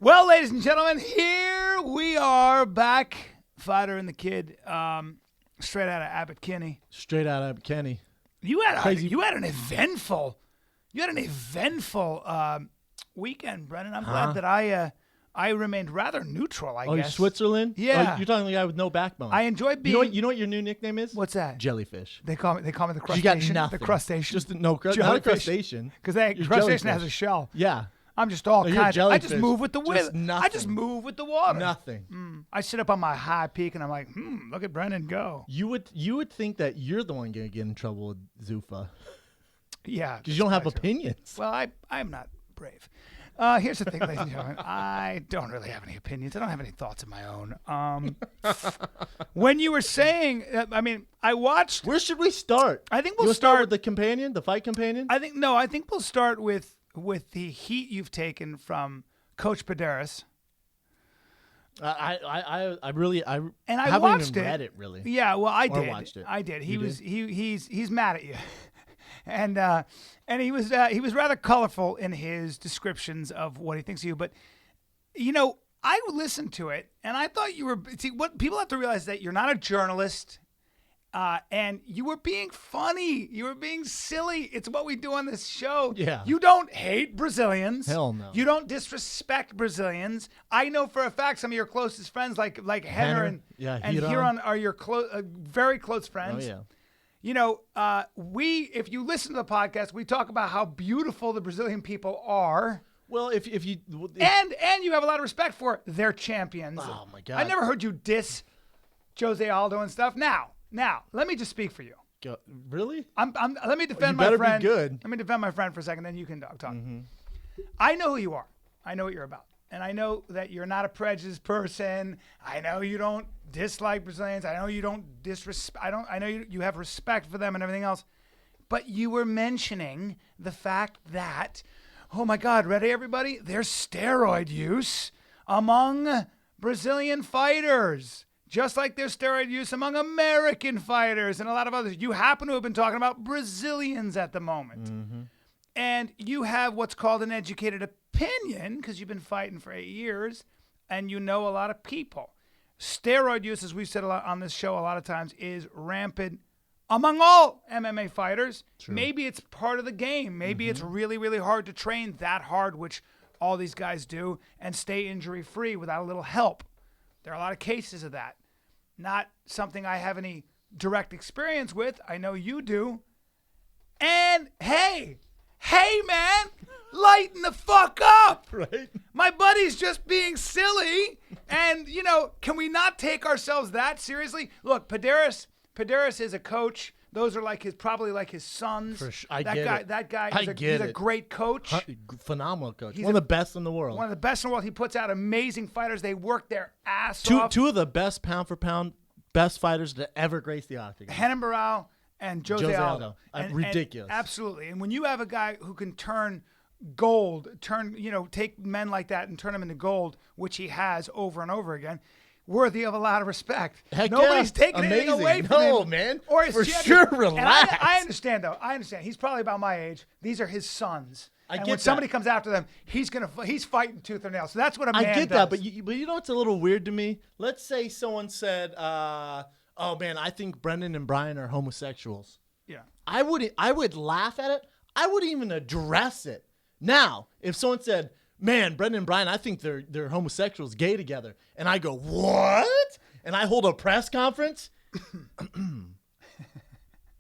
Well, ladies and gentlemen, here we are back. Fighter and the Kid, straight out of Abbott Kinney. Straight out of Kenny. You had an eventful weekend, Brennan. I'm glad that I remained rather neutral. I guess. Oh, Switzerland? Yeah. Oh, you're talking to the guy with no backbone. I enjoy being. You know what your new nickname is? What's that? Jellyfish. They call me the crustacean. You got nothing. The crustacean. Just not a Jellyfish. crustacean. Because crustacean jellyfish. has a shell. Yeah. I'm just all you're kinds. I just jellyfish. move with the wind. Just nothing. I just move with the water. Nothing. I sit up on my high peak and I'm like, look at Brennan go. You would think that you're the one going to get in trouble with Zuffa. Yeah. Because you don't have opinions. Well, I'm not brave. Here's the thing, ladies and gentlemen. I don't really have any opinions. I don't have any thoughts of my own. When you were saying, I watched. Where should we start? I think we'll You'll start with the fight companion? I think we'll start with the heat you've taken from Coach Pederneiras. I haven't haven't even read it really. Yeah, well, I Or did. watched it. I did. You did? He's mad at you, and he was rather colorful in his descriptions of what he thinks of you. But I listened to it, and I thought you were. See, what people have to realize is that you're not a journalist. And you were being funny. You were being silly. It's what we do on this show. Yeah. You don't hate Brazilians. Hell no. You don't disrespect Brazilians. I know for a fact some of your closest friends, like Henner and Hiron, are your very close friends. Oh yeah. If you listen to the podcast, we talk about how beautiful the Brazilian people are. Well, if you and you have a lot of respect for their champions. Oh my God. I never heard you diss Jose Aldo and stuff. Now, let me just speak for you. Really? Let me defend you better my friend. Be good. Let me defend my friend for a second, then you can talk. Mm-hmm. I know who you are. I know what you're about. And I know that you're not a prejudiced person. I know you don't dislike Brazilians. I know you don't disrespect. I know you have respect for them and everything else. But you were mentioning the fact that, oh my God, ready everybody? There's steroid use among Brazilian fighters. Just like there's steroid use among American fighters and a lot of others. You happen to have been talking about Brazilians at the moment. Mm-hmm. And you have what's called an educated opinion because you've been fighting for 8 years and you know a lot of people. Steroid use, as we've said a lot on this show a lot of times, is rampant among all MMA fighters. True. Maybe it's part of the game. Maybe it's really, really hard to train that hard, which all these guys do, and stay injury-free without a little help. There are a lot of cases of that. Not something I have any direct experience with. I know you do. And hey, man, lighten the fuck up. Right. My buddy's just being silly. And, can we not take ourselves that seriously? Look, Pederneiras is a coach. Those are probably his sons. For sure. That guy is a great coach. Phenomenal coach. One of the best in the world. One of the best in the world. He puts out amazing fighters. They work their ass off. Two of the best pound for pound, best fighters to ever grace the octagon. Renan Barão and Jose Aldo. Ridiculous. Absolutely. And when you have a guy who can turn gold, take men like that and turn them into gold, which he has over and over again, worthy of a lot of respect. Heck Nobody's yeah. taking anything away from him. No, man. Or his for champion. sure, relax. I understand, though. He's probably about my age. These are his sons. And when that. somebody comes after them, he's fighting tooth and nail. So that's what a man does. I get that, but you know what's a little weird to me? Let's say someone said, "Oh man, I think Brendan and Bryan are homosexuals." Yeah. I would laugh at it. I wouldn't even address it. Now, if someone said, "Man, Brendan and Bryan, I think they're homosexuals, gay together," and I go, "What?" and I hold a press conference,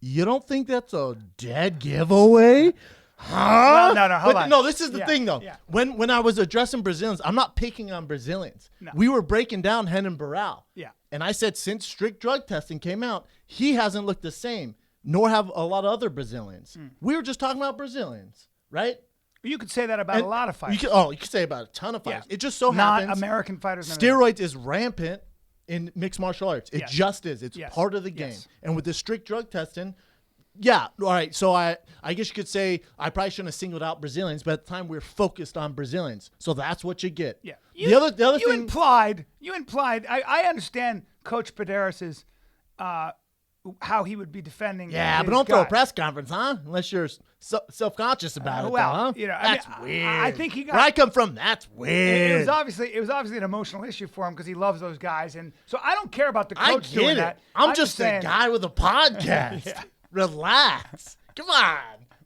you don't think that's a dead giveaway? Huh? No, hold on. No, this is the thing, though. Yeah. When I was addressing Brazilians, I'm not picking on Brazilians. No. We were breaking down Renan Barão. Yeah. And I said since strict drug testing came out, he hasn't looked the same, nor have a lot of other Brazilians. We were just talking about Brazilians, right? You could say that about a lot of fighters. You could say about a ton of fighters. Yeah. It just so Not happens American fighters. steroids is rampant in mixed martial arts. It just is. It's part of the game. Yes. And with the strict drug testing, yeah, all right. So I guess you could say I probably shouldn't have singled out Brazilians, but at the time we were focused on Brazilians. So that's what you get. Yeah. The other thing You implied. I understand Coach Pederneiras' how he would be defending. Yeah, his but don't throw a guy. press conference, huh? Unless you're self-conscious about it, well, though, huh? you know, That's I mean, weird. I think he got. Where I come from, that's It weird. was obviously an emotional issue for him because he loves those guys, and so I don't care about the I coach doing get it. that. I'm just a saying, guy with a podcast. Yeah. Relax. Come on.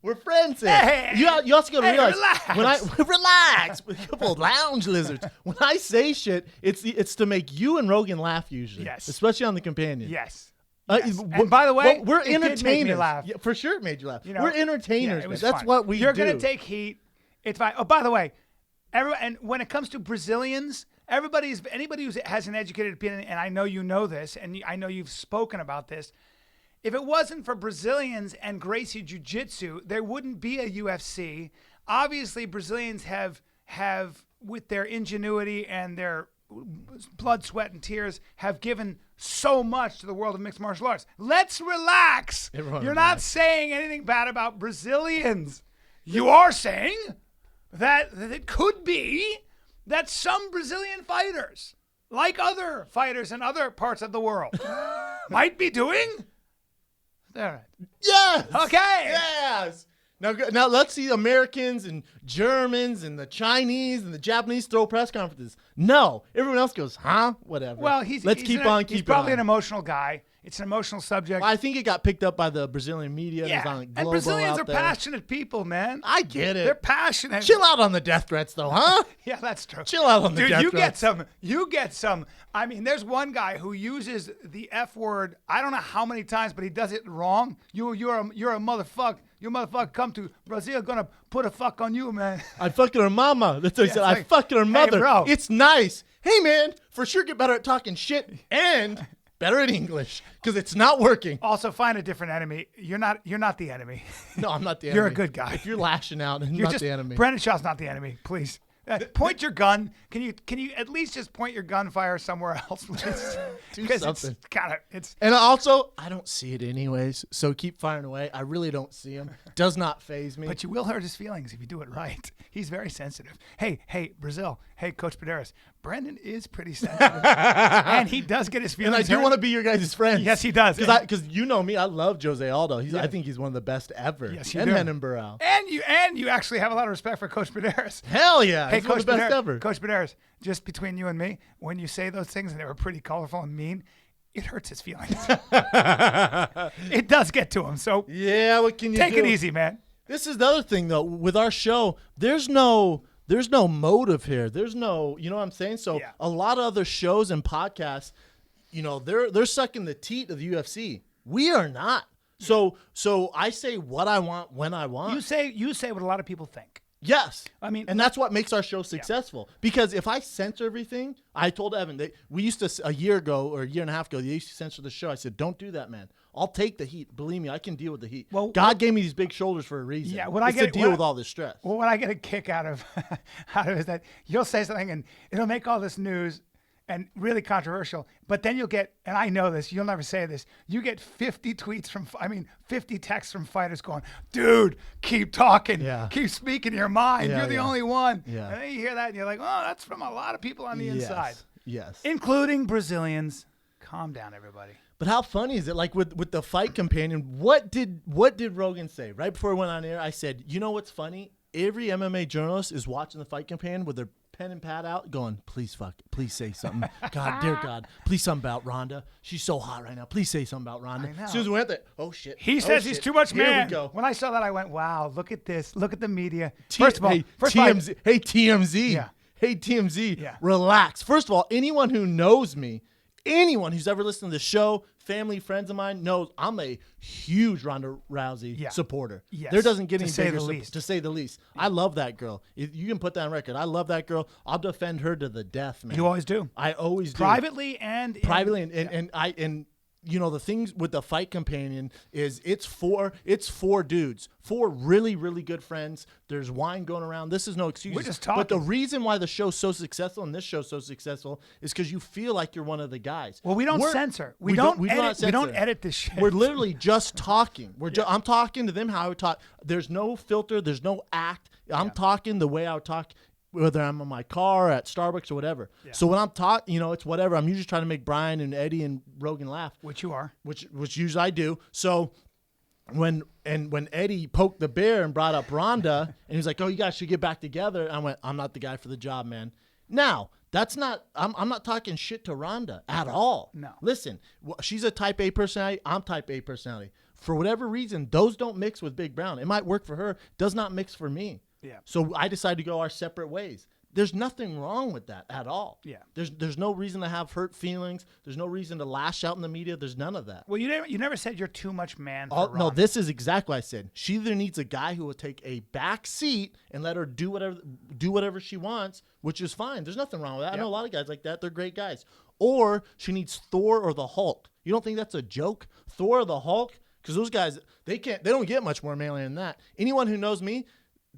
We're friends here. Hey, you also got to realize relax. when I relax, a couple of lounge lizards. When I say shit, it's to make you and Rogan laugh usually. Yes. Especially on the companion. Yes. Yes. And by the way, we're it did make entertainers. me laugh. Yeah, for sure, it made you laugh. You know, we're entertainers. yeah, it man. was That's fun. what we You're do. gonna take heat. It's fine. Oh, by the way, and when it comes to Brazilians, anybody who has an educated opinion, and I know you know this, and I know you've spoken about this. If it wasn't for Brazilians and Gracie Jiu-Jitsu, there wouldn't be a UFC. Obviously, Brazilians have with their ingenuity and their blood, sweat, and tears, have given so much to the world of mixed martial arts. Let's relax. Everyone You're relax. not saying anything bad about Brazilians. You are saying that it could be that some Brazilian fighters, like other fighters in other parts of the world, might be doing. All right. Yes. Okay. Yes. Now let's see Americans and Germans and the Chinese and the Japanese throw press conferences. No, everyone else goes, huh? Whatever. Well, let's keep on He's keeping probably on. an emotional guy. It's an emotional subject. I think it got picked up by the Brazilian media. Yeah. It was on And Globo Brazilians out are there. passionate people, man. I get it. They're passionate. Chill out on the death threats, though, huh? Yeah, that's true. Chill out on the Dude, death you threats. get some. I mean, there's one guy who uses the F word. I don't know how many times, but he does it wrong. You're a motherfucker. You motherfucker come to Brazil, gonna put a fuck on you, man. I fucking her mama. That's what he Yeah, said. it's I like, fucking her hey, mother. bro. It's nice. Hey, man, for sure get better at talking shit and better at English because it's not working. Also, find a different enemy. You're not the enemy. No, I'm not the enemy. You're a good guy. If you're lashing out, I'm You're not just the enemy. Brendan Shaw's not the enemy. Please point your gun. Can you at least just point your gunfire somewhere else, please? Do 'Cause something. It's And also, I don't see it anyways, so keep firing away. I really don't see him. Does not faze me. But you will hurt his feelings if you do it right. He's very sensitive. Hey, Brazil. Hey, Coach Pederneiras. Brendan is pretty sensitive, and he does get his and feelings. I do hurt. want to be your guys' friend. Yes, he does. Because you know me, I love Jose Aldo. Yeah. I think he's one of the best ever. Yes, you and do. Henan Burrell. And you actually have a lot of respect for Coach Pederneiras. Hell yeah. Hey, he's one Coach of the best Pederneiras, ever. Coach Pederneiras, just between you and me, when you say those things and they were pretty colorful and mean, it hurts his feelings. It does get to him. So Yeah, what can you take do? it easy, man. This is the other thing, though. With our show, there's no motive here. There's no, you know what I'm saying? So Yeah. a lot of other shows and podcasts, they're sucking the teat of the UFC. We are not. So I say what I want when I want. You say what a lot of people think. Yes. I mean, and that's what makes our show successful. Because if I censor everything, I told Evan, we used to, a year ago or a year and a half ago, they used to censor the show. I said, don't do that, man. I'll take the heat. Believe me, I can deal with the heat. Well, God gave me these big shoulders for a reason. Yeah, when I it's get- to deal when- with all this stress. Well, what I get a kick out of is that you'll say something and it'll make all this news and really controversial, but then you'll get, and I know this, you'll never say this, you get 50 texts from fighters going, dude, keep talking, Yeah. keep speaking your mind, Yeah, you're the yeah. only one. Yeah. And then you hear that and you're like, oh, that's from a lot of people on the inside, Yes. including Brazilians. Calm down, everybody. But how funny is it? Like with the fight companion, what did Rogan say? Right before we went on air, I said, you know what's funny? Every MMA journalist is watching the fight companion with their pen and pad out going, please say something. God, dear God, please something about Ronda. She's so hot right now. Please say something about Ronda. I know. As soon as we went there, oh shit. He oh, says he's shit. too much Here man. we go. When I saw that, I went, wow, look at this. Look at the media. T- First of all, hey, first of all, TMZ. Hey, TMZ. Yeah. Hey, TMZ. Yeah. Relax. First of all, anyone who knows me, anyone who's ever listened to the show, family, friends of mine, knows I'm a huge Ronda Rousey Yeah. supporter. Yes. There doesn't get To any say bigger the least. to say the least. I love that girl. You can put that on record. I love that girl. I'll defend her to the death, man. you always do. I always do. Privately and the things with the fight companion is it's four dudes, four really, really good friends. There's wine going around. This is no excuse. We're just But the talking. reason why the show's so successful and this show's so successful is because you feel like you're one of the guys. Well, we don't We're- censor. we We don't don't we do not edit. We don't censor. edit this shit. We're literally just talking. I'm talking to them how I would talk. There's no filter. There's no act. I'm talking the way I would talk. whether I'm in my car, at Starbucks, or whatever. Yeah. So when I'm talking, it's whatever. I'm usually trying to make Bryan and Eddie and Rogan laugh. Which you are. Which usually I do. So when Eddie poked the bear and brought up Ronda, and he was like, "Oh, you guys should get back together," I went, "I'm not the guy for the job, man." Now, that's not. I'm not talking shit to Ronda at all. No. Listen, she's a Type A personality. I'm Type A personality. For whatever reason, those don't mix with Big Brown. It might work for her. Does not mix for me. Yeah. So I decided to go our separate ways. There's nothing wrong with that at all. Yeah. There's no reason to have hurt feelings. There's no reason to lash out in the media. There's none of that. Well, you never said you're too much man for No, Ronda. this is exactly what I said. She either needs a guy who will take a back seat and let her do whatever she wants, which is fine. There's nothing wrong with that. Yep. I know a lot of guys like that. They're great guys. Or she needs Thor or the Hulk. You don't think that's a joke? Thor or the Hulk? Because those guys, they don't get much more manly than that. Anyone who knows me,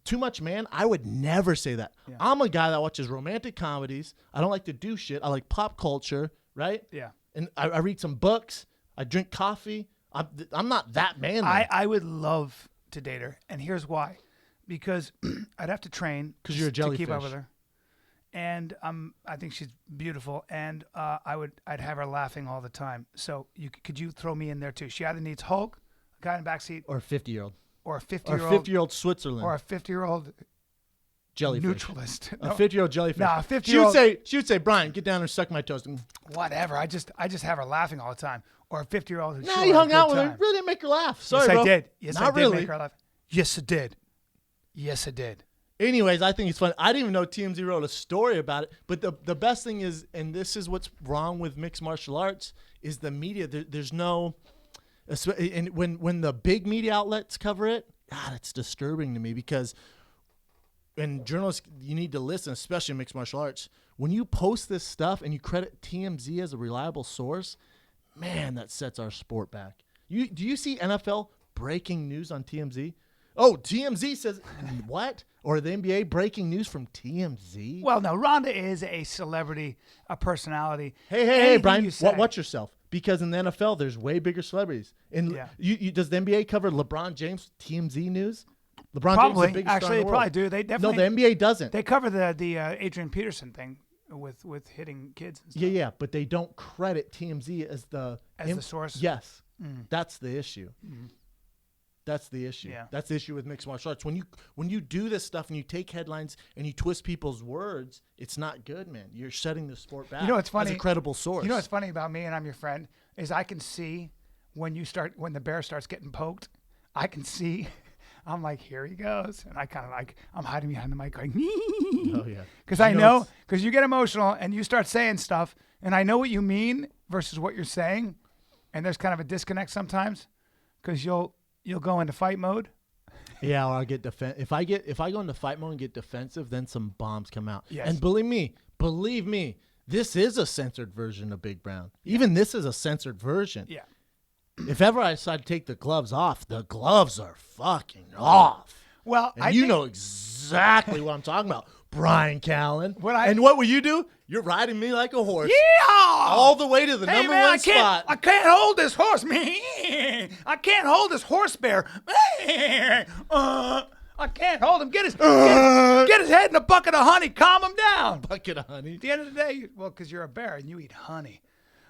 too much man, I would never say that. Yeah. I'm a guy that watches romantic comedies. I don't like to do shit. I like pop culture, right? Yeah. And I read some books. I drink coffee. I'm not that manly. I would love to date her, and here's why. Because I'd have to train 'Cause you're a to keep up jellyfish. with her. And I think she's beautiful, and I'd have her laughing all the time. So could you throw me in there too? She either needs Hulk, a guy in the backseat, or a 50-year-old. or a Or 50-year-old, a 50-year-old Switzerland. or a 50-year-old jellyfish. neutralist. A 50-year-old jellyfish. No, a 50-year-old. She would say, Bryan, get down and suck my toast. Whatever. I just have her laughing all the time. Or a 50-year-old. Nah, you hung out with her. Really didn't make her laugh. Sorry, Yes, bro. I did. Yes, Not I did really. make her laugh. Yes, it did. Yes, it did. Anyways, I think it's fun. I didn't even know TMZ wrote a story about it. But the best thing is, and this is what's wrong with mixed martial arts, is the media. There's no, and when the big media outlets cover it, God, it's disturbing to me because, and journalists, you need to listen, especially in mixed martial arts. When you post this stuff and you credit TMZ as a reliable source, man, that sets our sport back. Do you see NFL breaking news on TMZ? Oh, TMZ says what? Or the NBA breaking news from TMZ? Well, no, Ronda is a celebrity, a personality. Hey, Anything Bryan, you say- watch yourself. Because in the NFL, there's way bigger celebrities. And Yeah. does the NBA cover LeBron James TMZ news? LeBron Probably. James is the biggest star Actually, in they the probably world. do. They definitely. No, the NBA doesn't. They cover the Adrian Peterson thing with hitting kids and stuff. Yeah, but they don't credit TMZ as the source? Yes, that's the issue. That's the issue. Yeah. That's the issue with mixed martial arts. When you do this stuff and you take headlines and you twist people's words, it's not good, man. You're setting the sport back. You know what's funny? As a credible source. You know what's funny about me, and I'm your friend, is I can see when the bear starts getting poked, I can see. I'm like, here he goes, and I kind of I'm hiding behind the mic going, Oh yeah. because I know because you get emotional and you start saying stuff, and I know what you mean versus what you're saying, and there's kind of a disconnect sometimes, because you'll go into fight mode. Yeah, or I'll get if I go into fight mode and get defensive, then some bombs come out. Yes. And believe me, this is a censored version of Big Brown. Even this is a censored version. Yeah. If ever I decide to take the gloves off, the gloves are fucking off. Well, And I you think- know exactly what I'm talking about, Bryan Callen. What And what will you do? You're riding me like a horse. Yeah. All the way to the number one spot. I can't hold this horse. I can't hold this horse bear. I can't hold him. Get his head in a bucket of honey. Calm him down. Bucket of honey. At the end of the day, because you're a bear and you eat honey.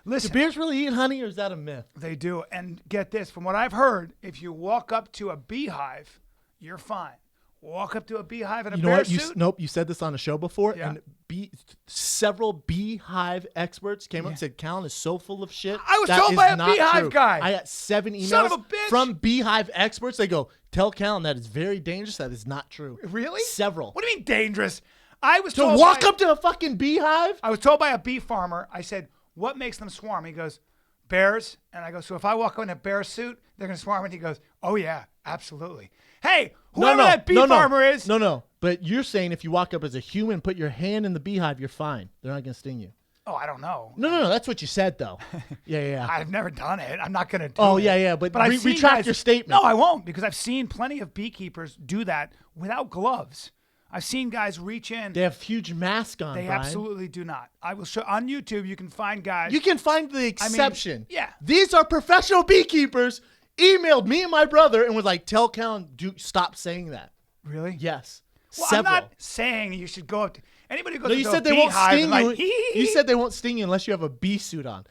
Do Listen, bears really eat honey, or is that a myth? they do. And get this, from what I've heard, if you walk up to a beehive, you're fine. Walk up to a beehive in a You know bear what? suit. Nope, you said this on a show before, Yeah. and several beehive experts came up and said Callen is so full of shit. I was That told is by a not beehive true. guy. I got 7 emails Son of a bitch. from beehive experts. They go, tell Callen that is very dangerous. That is not true. Really? Several. What do you mean dangerous? I was To told walk by- up to a fucking beehive? I was told by a bee farmer, I said, what makes them swarm? He goes, bears. And I go, so if I walk in a bear suit, they're going to swarm? And he goes, oh, yeah, absolutely. Hey, whoever that bee farmer is. No. But you're saying if you walk up as a human, put your hand in the beehive, you're fine. They're not going to sting you. Oh, I don't know. No. That's what you said, though. Yeah. I've never done it. I'm not going to do it. Oh, yeah. But I've seen retract guys- your statement. No, I won't, because I've seen plenty of beekeepers do that without gloves. I've seen guys reach in. They have huge masks on, They Bryan. absolutely do not. I will show on YouTube. You can find guys. You can find the exception. yeah. These are professional beekeepers. Emailed me and my brother and was like, tell Callen, stop saying that. Really? Yes. Well, Several. I'm not saying you should go up to anybody who goes No, you to said a they won't beehive sting and you. like, hee. You said they won't sting you unless you have a bee suit on.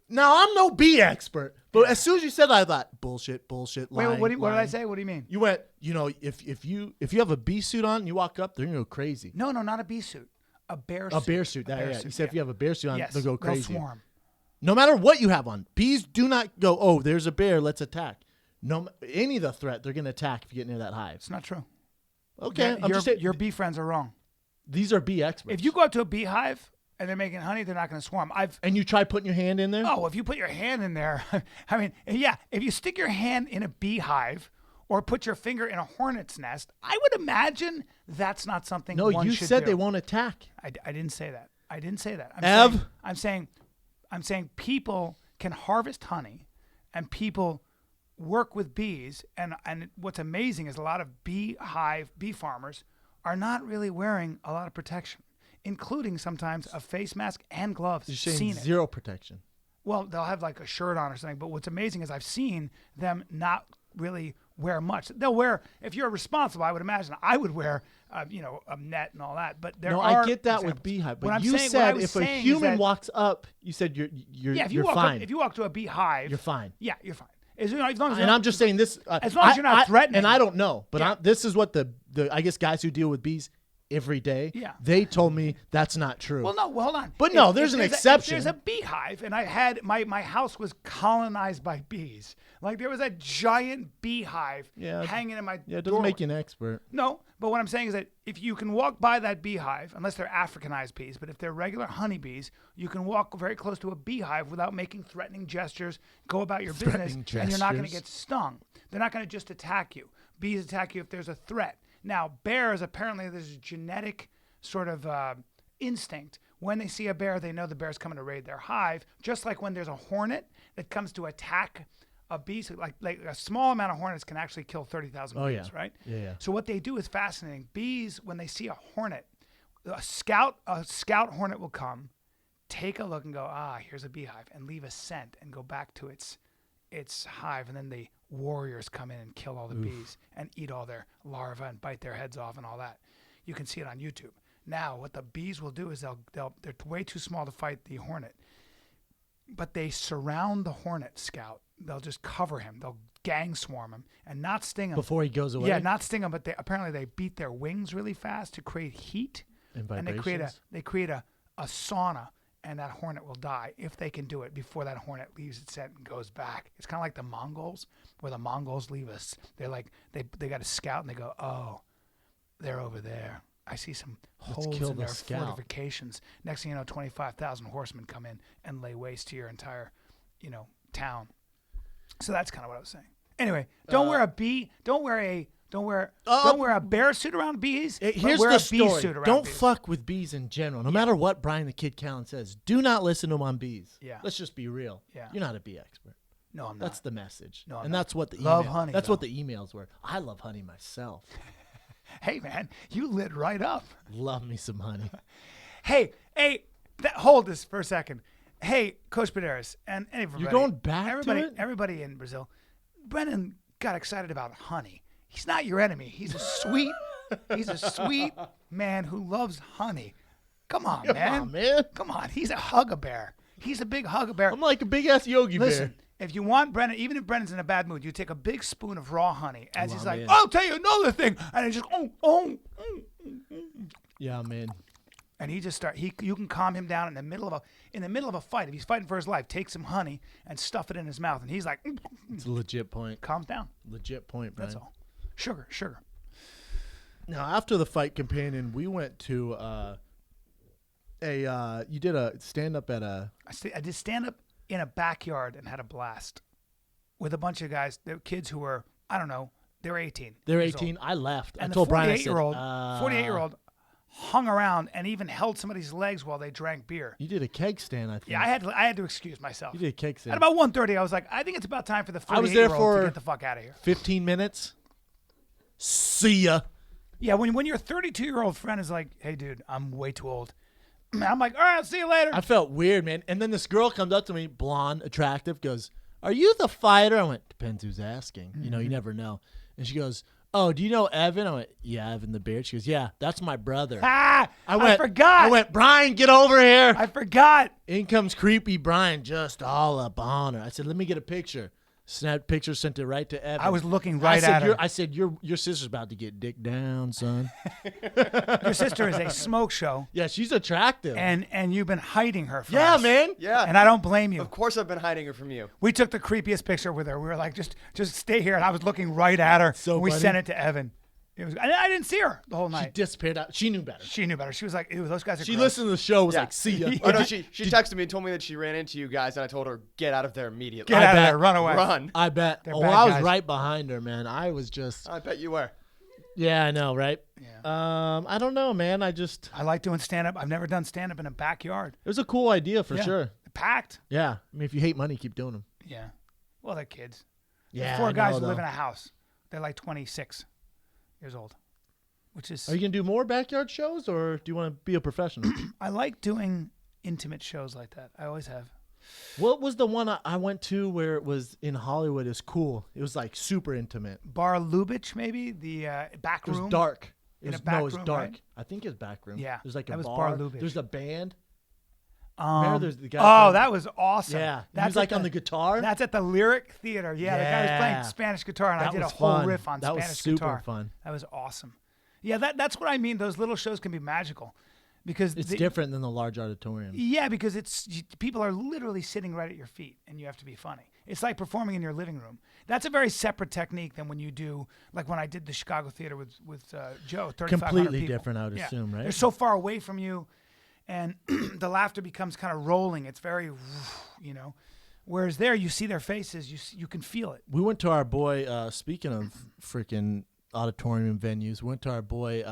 Now, I'm no bee expert, but as soon as you said that, I thought, bullshit, Wait, lying, what did I lying. say? What do you mean? You went, if you have a bee suit on and you walk up, they're going to go crazy. No, not a bee suit. A bear suit. A bear suit. A bear Yeah. suit, You said if you have a bear suit on, yes, they'll go crazy. They'll swarm. No matter what you have on, bees do not go, oh, there's a bear, let's attack. No, any of the threat, they're going to attack if you get near that hive. It's not true. Okay, I'm just saying, Your bee friends are wrong. these are bee experts. If you go up to a beehive and they're making honey, they're not going to swarm. And you try putting your hand in there? Oh, if you put your hand in there, I mean, yeah, if you stick your hand in a beehive or put your finger in a hornet's nest, I would imagine that's not something No, one you should said do. they won't attack. I didn't say that. I didn't say that. I'm saying people can harvest honey and people work with bees. And what's amazing is a lot of bee farmers are not really wearing a lot of protection, including sometimes a face mask and gloves. You're saying Seen zero it. protection. Well, they'll have like a shirt on or something. But what's amazing is I've seen them not really wear much. They'll wear, if you're responsible, I would imagine I would wear, a net and all that. But there are I get that examples. with beehive. What But I'm you saying- what I said was if a saying is human that- walks up, you said you're Yeah, if you fine. if you walk to a beehive, You're fine. Yeah, you're fine. As long as you're And not- I'm just saying this. As long as you're not threatening. And I don't know, but Yeah. this is what the I guess guys who deal with bees every day. Yeah. They told me that's not true. Well, no. Well, hold on. But no, there's an exception. If there's a beehive, and I had my house was colonized by bees. Like there was a giant beehive hanging in my yeah, it doesn't doorway. make you an expert. No, but what I'm saying is that if you can walk by that beehive, unless they're Africanized bees, but if they're regular honeybees, you can walk very close to a beehive without making threatening gestures, go about your business, and you're not going to get stung. They're not going to just attack you. Bees attack you if there's a threat. Now, bears, apparently there's a genetic sort of instinct. When they see a bear, they know the bear's coming to raid their hive, just like when there's a hornet that comes to attack a bee. So like a small amount of hornets can actually kill 30,000 bees, right? Yeah. So what they do is fascinating. Bees, when they see a hornet, a scout hornet will come, take a look and go, here's a beehive, and leave a scent and go back to its hive. And then the warriors come in and kill all the bees and eat all their larvae and bite their heads off and all that. You can see it on YouTube. Now, what the bees will do is they're way too small to fight the hornet, but they surround the hornet scout. They'll just cover him. They'll gang swarm him and not sting him. Before he goes away? Yeah, not sting him, but apparently they beat their wings really fast to create heat. And they vibrations? create a sauna, and that hornet will die if they can do it before that hornet leaves its scent and goes back. It's kind of like the Mongols, where the Mongols leave us. They're like, they got a scout, and they go, oh, they're over there. I see some holes in their fortifications. Next thing you know, 25,000 horsemen come in and lay waste to your entire, town. So that's kind of what I was saying. Anyway, don't wear a bee. Don't wear a bear suit around bees. Here's wear the a bee story. suit around Don't bees. fuck with bees in general. No matter what Bryan the Kid Callen says, do not listen to him on bees. Yeah. Let's just be real. Yeah. You're not a bee expert. No, I'm not. That's the message. No, I'm and not. that's what the Love email, honey, That's though. what the emails were. I love honey myself. Hey, man, you lit right up. Love me some honey. Hey, hold this for a second. Hey, Coach Pederneiras and everybody. You're going back to it? Everybody in Brazil. Brennan got excited about honey. He's not your enemy. He's a sweet man who loves honey. Come on, man. Come on. He's a hug-a-bear. He's a big hug-a-bear. I'm like a big-ass Yogi Listen, Bear. if you want Brennan, even if Brennan's in a bad mood, you take a big spoon of raw honey as he's like, man. I'll tell you another thing. And it's just, Yeah, man. and he just you can calm him down in the middle of a fight. If he's fighting for his life, take some honey and stuff it in his mouth. And he's like, It's a legit point. calms down. Legit point, Bryan. That's all. Sugar. Now, after the fight companion, we went to you did a stand-up at a... I did stand up in a backyard and had a blast with a bunch of guys. They're kids who were, I don't know, they were 18. They're years 18. old. I left. And I told the Bryan, I said, 48-year-old hung around and even held somebody's legs while they drank beer. You did a keg stand, I think. Yeah, I had to excuse myself. You did a keg stand. At about 1:30, I was like, I think it's about time for the I was there 48-year-old for to get the fuck out of here. 15 minutes. See ya. Yeah, when your 32-year-old friend is like, hey, dude, I'm way too old. I'm like, all right, I'll see you later. I felt weird, man. And then this girl comes up to me, blonde, attractive, goes, are you the fighter? I went, depends who's asking. You know, you never know. And she goes, oh, do you know Evan? I went, yeah, Evan the Beard. She goes, yeah, that's my brother. I forgot. I went, Bryan, get over here. I forgot. In comes creepy Bryan, just all up on her. I said, let me get a picture. Snapped picture, sent it right to Evan. I was looking right at her. I said, your sister's about to get dick down, son. Your sister is a smoke show. Yeah, she's attractive. And you've been hiding her from us. man. Yeah. And I don't blame you. Of course I've been hiding her from you. We took the creepiest picture with her. We were like, just stay here. And I was looking right at her. So and we funny. sent it to Evan. I didn't see her the whole She night. disappeared out. She knew better. She knew better. She was like, ew, those guys are She gross. listened to the show, was Yeah. like, see ya. Oh, no, she texted me and told me that she ran into you guys, and I told her, get out of there immediately. Get out of bet. there. Run away. Run. I bet. They're Oh, bad I was guys. right behind her, man. I was just, I bet you were. yeah, I know, right? Yeah. I don't know, man. I like doing stand-up. I've never done stand-up in a backyard. it was a cool idea for Yeah. sure. Packed. Yeah. I mean, if you hate money, keep doing them. Yeah. Well, they're kids. Yeah. Four I guys know, who though. live in a house. They're like 26 years old, which is. Are you going to do more backyard shows, or do you want to be a professional? I like doing intimate shows like that. I always have. What was the one I went to where it was in Hollywood? It was cool. It was like super intimate. Bar Lubitsch, maybe the back It was room. dark. In a It back was room, dark. right? I think it's back room. Yeah, There's like that a was bar. Bar Lubitsch. There's a band. Um, there's the guy oh, playing- that was awesome. Yeah. He That's was like at on the guitar. That's at the Lyric Theater. Yeah, the guy was playing Yeah. Spanish guitar, and I That did a was whole fun. riff on That was Spanish super guitar. fun. That was awesome. Yeah, that's what I mean. Those little shows can be magical because It's different than the large auditorium. Yeah, because people are literally sitting right at your feet, and you have to be funny. It's like performing in your living room. That's a very separate technique than when you do, like when I did the Chicago Theater with Joe. 3,500 Completely people. different, I would assume, right? They're so far away from you, and the laughter becomes kind of rolling. It's very, Whereas there, you see their faces. You can feel it. We went to our boy, speaking of freaking auditorium venues, we went to our boy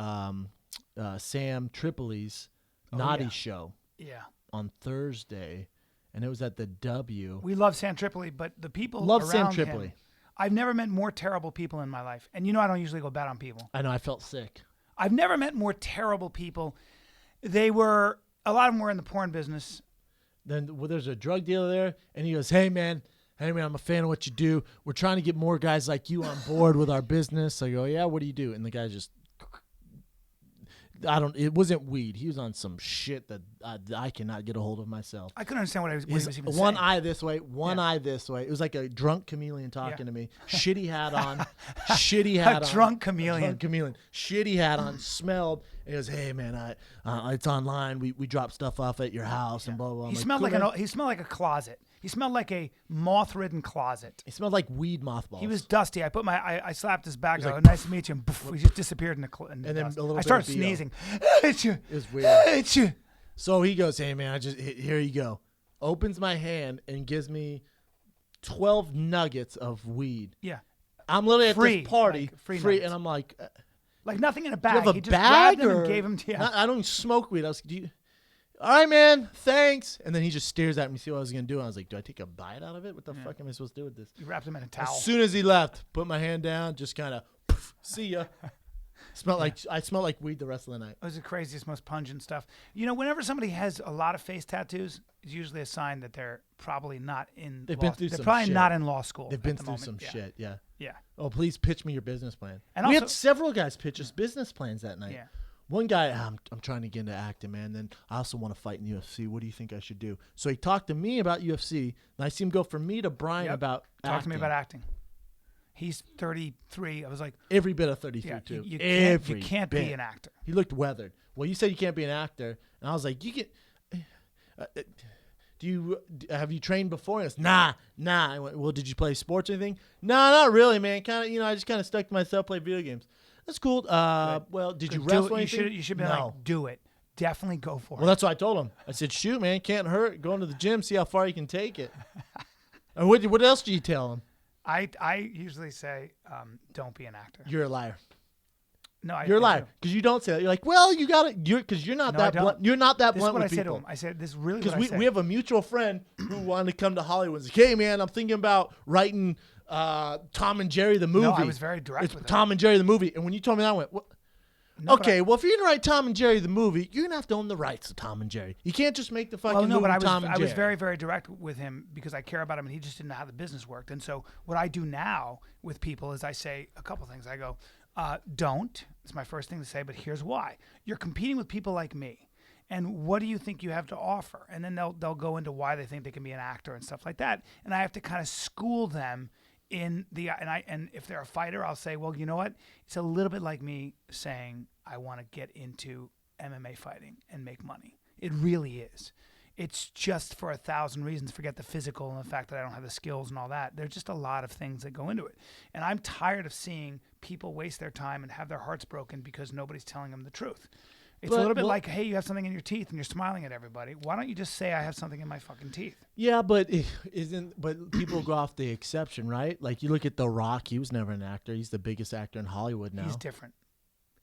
Sam Tripoli's Naughty yeah. show Yeah. on Thursday, and it was at the W. We love Sam Tripoli, but the people Love around Sam him, Tripoli. I've never met more terrible people in my life. And I don't usually go bad on people. I know, I felt sick. I've never met more terrible people. A lot of them were in the porn business. Then there's a drug dealer there, and he goes, hey, man, I'm a fan of what you do. We're trying to get more guys like you on board with our business. I go, yeah, what do you do? And the guy just, it wasn't weed. He was on some shit that I cannot get a hold of myself. I couldn't understand what he was even saying. One eye this way, one eye this way. It was like a drunk chameleon talking to me. Shitty hat on. Shitty hat on. Drunk chameleon. Drunk chameleon. Shitty hat on. Smelled. And he goes, hey, man, it's online. We drop stuff off at your house and blah, blah, blah. He I'm smelled cool, like man. he smelled like a closet. He smelled like a moth-ridden closet. It smelled like weed mothballs. He was dusty. I slapped his back. was I go, like, nice to meet you. And poof, he just disappeared in the And then dust. a little I bit started of BO. sneezing. It was weird. Achoo. So he goes, hey, man, here you go. Opens my hand and gives me 12 nuggets of weed. Yeah. I'm literally at Free, this party, like, free free, nuggets. and I'm like, Like nothing in a do you bag. have a He just bag grabbed them or and gave him to you. I don't smoke weed. I was, all right, man, thanks. And then he just stares at me, see what I was gonna do. And I was like, do I take a bite out of it? What the fuck am I supposed to do with this? You wrapped him in a towel. As soon as he left, put my hand down, just kind of, see ya. I smelled like weed the rest of the night. It was the craziest, most pungent stuff. Whenever somebody has a lot of face tattoos, it's usually a sign that they're probably not in. They've been through They're some probably shit. not in law school. They've at been the through moment. some Yeah. shit, yeah. Yeah. Oh, please pitch me your business plan. And We also- had several guys pitch us business plans that night. Yeah. One guy, I'm trying to get into acting, man. Then I also want to fight in UFC. What do you think I should do? So he talked to me about UFC, and I see him go from me to Bryan Yep. about Talk to me acting. about acting. He's 33. I was like, Every bit of 33, yeah, too. you Every can't bit. be an actor. He looked weathered. Well, you said you can't be an actor, and I was like, have you trained before? He goes, nah. I went, well, did you play sports or anything? No, not really, man. Kind of, I just kind of stuck to myself, play video games. That's cool. Well, did you Do wrestle it. anything? You should be No. like, do it. Definitely go for Well, it. that's what I told him. I said, shoot, man, can't hurt. Go into the gym, see how far you can take it. And what else do you tell him? I usually say, don't be an actor. You're a liar. No, You're a I liar do. because you don't say that. You're like, well, you got it. Because you're not No, I that don't. blunt. You're not that This is blunt what I with said to people. him. I said, this is really Because what I said. we have a mutual friend who wanted to come to Hollywood. He's like, hey, man, I'm thinking about writing Tom and Jerry the movie. No, I was very direct It's with him. Tom and Jerry the movie. And when you told me that, I went, what? No, but Okay, well, if you're going to write Tom and Jerry the movie, you're going to have to own the rights to Tom and Jerry. You can't just make the fucking Well, no, movie but Tom and I Jerry. was very, very direct with him because I care about him, and he just didn't know how the business worked. And so what I do now with people is I say a couple things. I go, Don't. It's my first thing to say, but here's why. You're competing with people like me. And what do you think you have to offer? And then they'll go into why they think they can be an actor and stuff like that. And I have to kind of school them in the and if they're a fighter, I'll say, well, you know what? It's a little bit like me saying I want to get into MMA fighting and make money. It really is. It's just for 1,000 reasons. Forget the physical and the fact that I don't have the skills and all that. There's just a lot of things that go into it. And I'm tired of seeing people waste their time and have their hearts broken because nobody's telling them the truth. It's a little bit like, hey, you have something in your teeth and you're smiling at everybody. Why don't you just say I have something in my fucking teeth? Yeah, but people go off the exception, right? Like you look at The Rock, he was never an actor. He's the biggest actor in Hollywood now. He's different,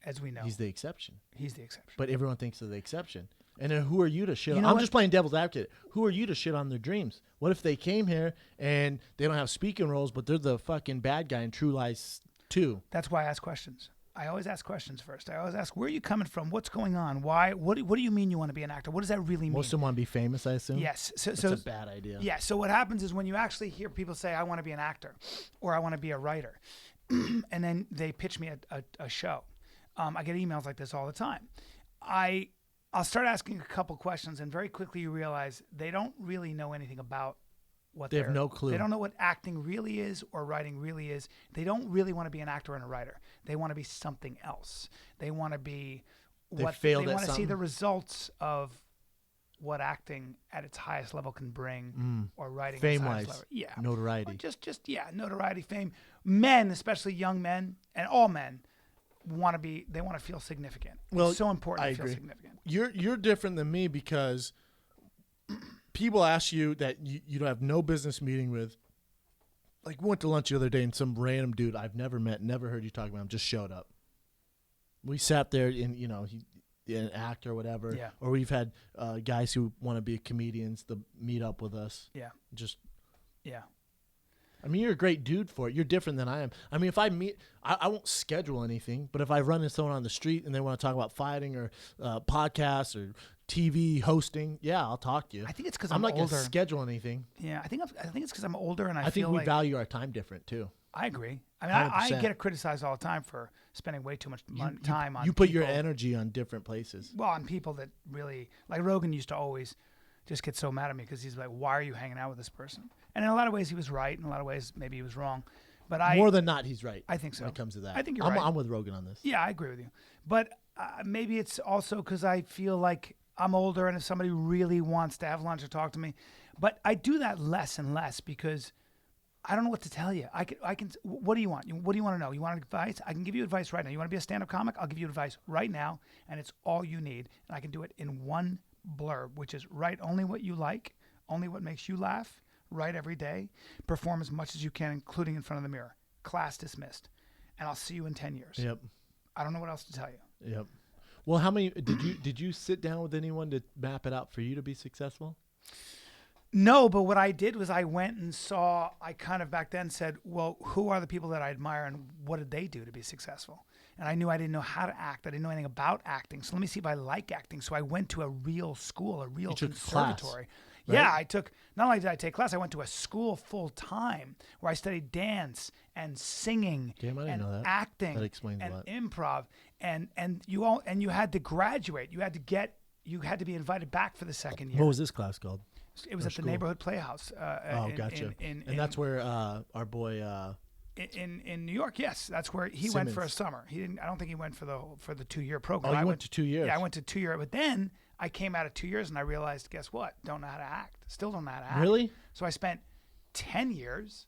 as we know. He's the exception. He's the exception. But everyone thinks of the exception. And then who are you to shit on? know I'm what? just playing devil's advocate. Who are you to shit on their dreams? What if they came here and they don't have speaking roles, but they're the fucking bad guy in True Lies 2? That's why I ask questions. I always ask questions first. I always ask, where are you coming from? What's going on? Why? What do you mean you want to be an actor? What does that really mean? Most of them want to be famous, I assume? Yes. That's a bad idea. Yeah. So what happens is when you actually hear people say, I want to be an actor or I want to be a writer, and then they pitch me a show. I get emails like this all the time. I'll start asking a couple questions, and very quickly you realize they don't really know anything about what They have no clue. They don't know what acting really is or writing really is. They don't really want to be an actor and a writer. They want to be something else. They want to be They what failed they at want to see something. the results of what acting at its highest level can bring, or writing at its highest Fame-wise, level. Yeah, notoriety. Or just notoriety, fame. Men, especially young men, and all men, want to feel significant. Well, It's so important I to feel agree. significant. You're different than me because people ask you that you don't have no business meeting with. Like, we went to lunch the other day and some random dude I've never met, never heard you talk about him, just showed up. We sat there and, he an actor or whatever. Yeah. Or we've had guys who want to be comedians to meet up with us. Yeah. Just, Yeah. I mean, you're a great dude for it. You're different than I am. I mean, if I meet, I won't schedule anything, but if I run into someone on the street and they want to talk about fighting or podcasts or TV hosting, yeah, I'll talk to you. I think it's because I'm I'm not older. going to schedule anything. Yeah, I think it's because I'm older and I think feel we like value our time different too. I agree. I mean, I 100%. get criticized all the time for spending way too much time on. You put your people- energy on different places. Well, on people that really like Rogan used to always just get so mad at me because he's like, "Why are you hanging out with this person?" And in a lot of ways, he was right. In a lot of ways, maybe he was wrong. But More than not, he's right. I think so. When it comes to that, I think you're I'm, right. I'm with Rogan on this. Yeah, I agree with you. But maybe it's also because I feel like I'm older, and if somebody really wants to have lunch or talk to me, but I do that less and less because I don't know what to tell you. I can. What do you want? What do you want to know? You want advice? I can give you advice right now. You want to be a stand-up comic? I'll give you advice right now, and it's all you need. And I can do it in one blurb, which is write only what you like, only what makes you laugh. Write every day. Perform as much as you can, including in front of the mirror. Class dismissed. And I'll see you in 10 years. Yep. I don't know what else to tell you. Yep. Well, how many did you sit down with anyone to map it out for you to be successful? No, but what I did was I went and saw, I kind of back then said, well, who are the people that I admire and what did they do to be successful? And I knew I didn't know how to act. I didn't know anything about acting. So let me see if I like acting. So I went to a real school, a real took class, conservatory. right? Yeah, not only did I take class, I went to a school full time where I studied dance and singing Damn, I didn't and know that. acting That explains a and lot. improv. And you had to graduate. You had to be invited back for the second year. What was this class called? It was Or at the school? neighborhood playhouse. Gotcha. And that's where our boy. In New York, yes, that's where he went for a Simmons. summer. He didn't. I don't think he went for the 2-year program. Oh, you I went to 2 years. Yeah, I went to 2 year. But then I came out of 2 years and I realized, guess what? Don't know how to act. Still don't know how to act. Really? So I spent 10 years,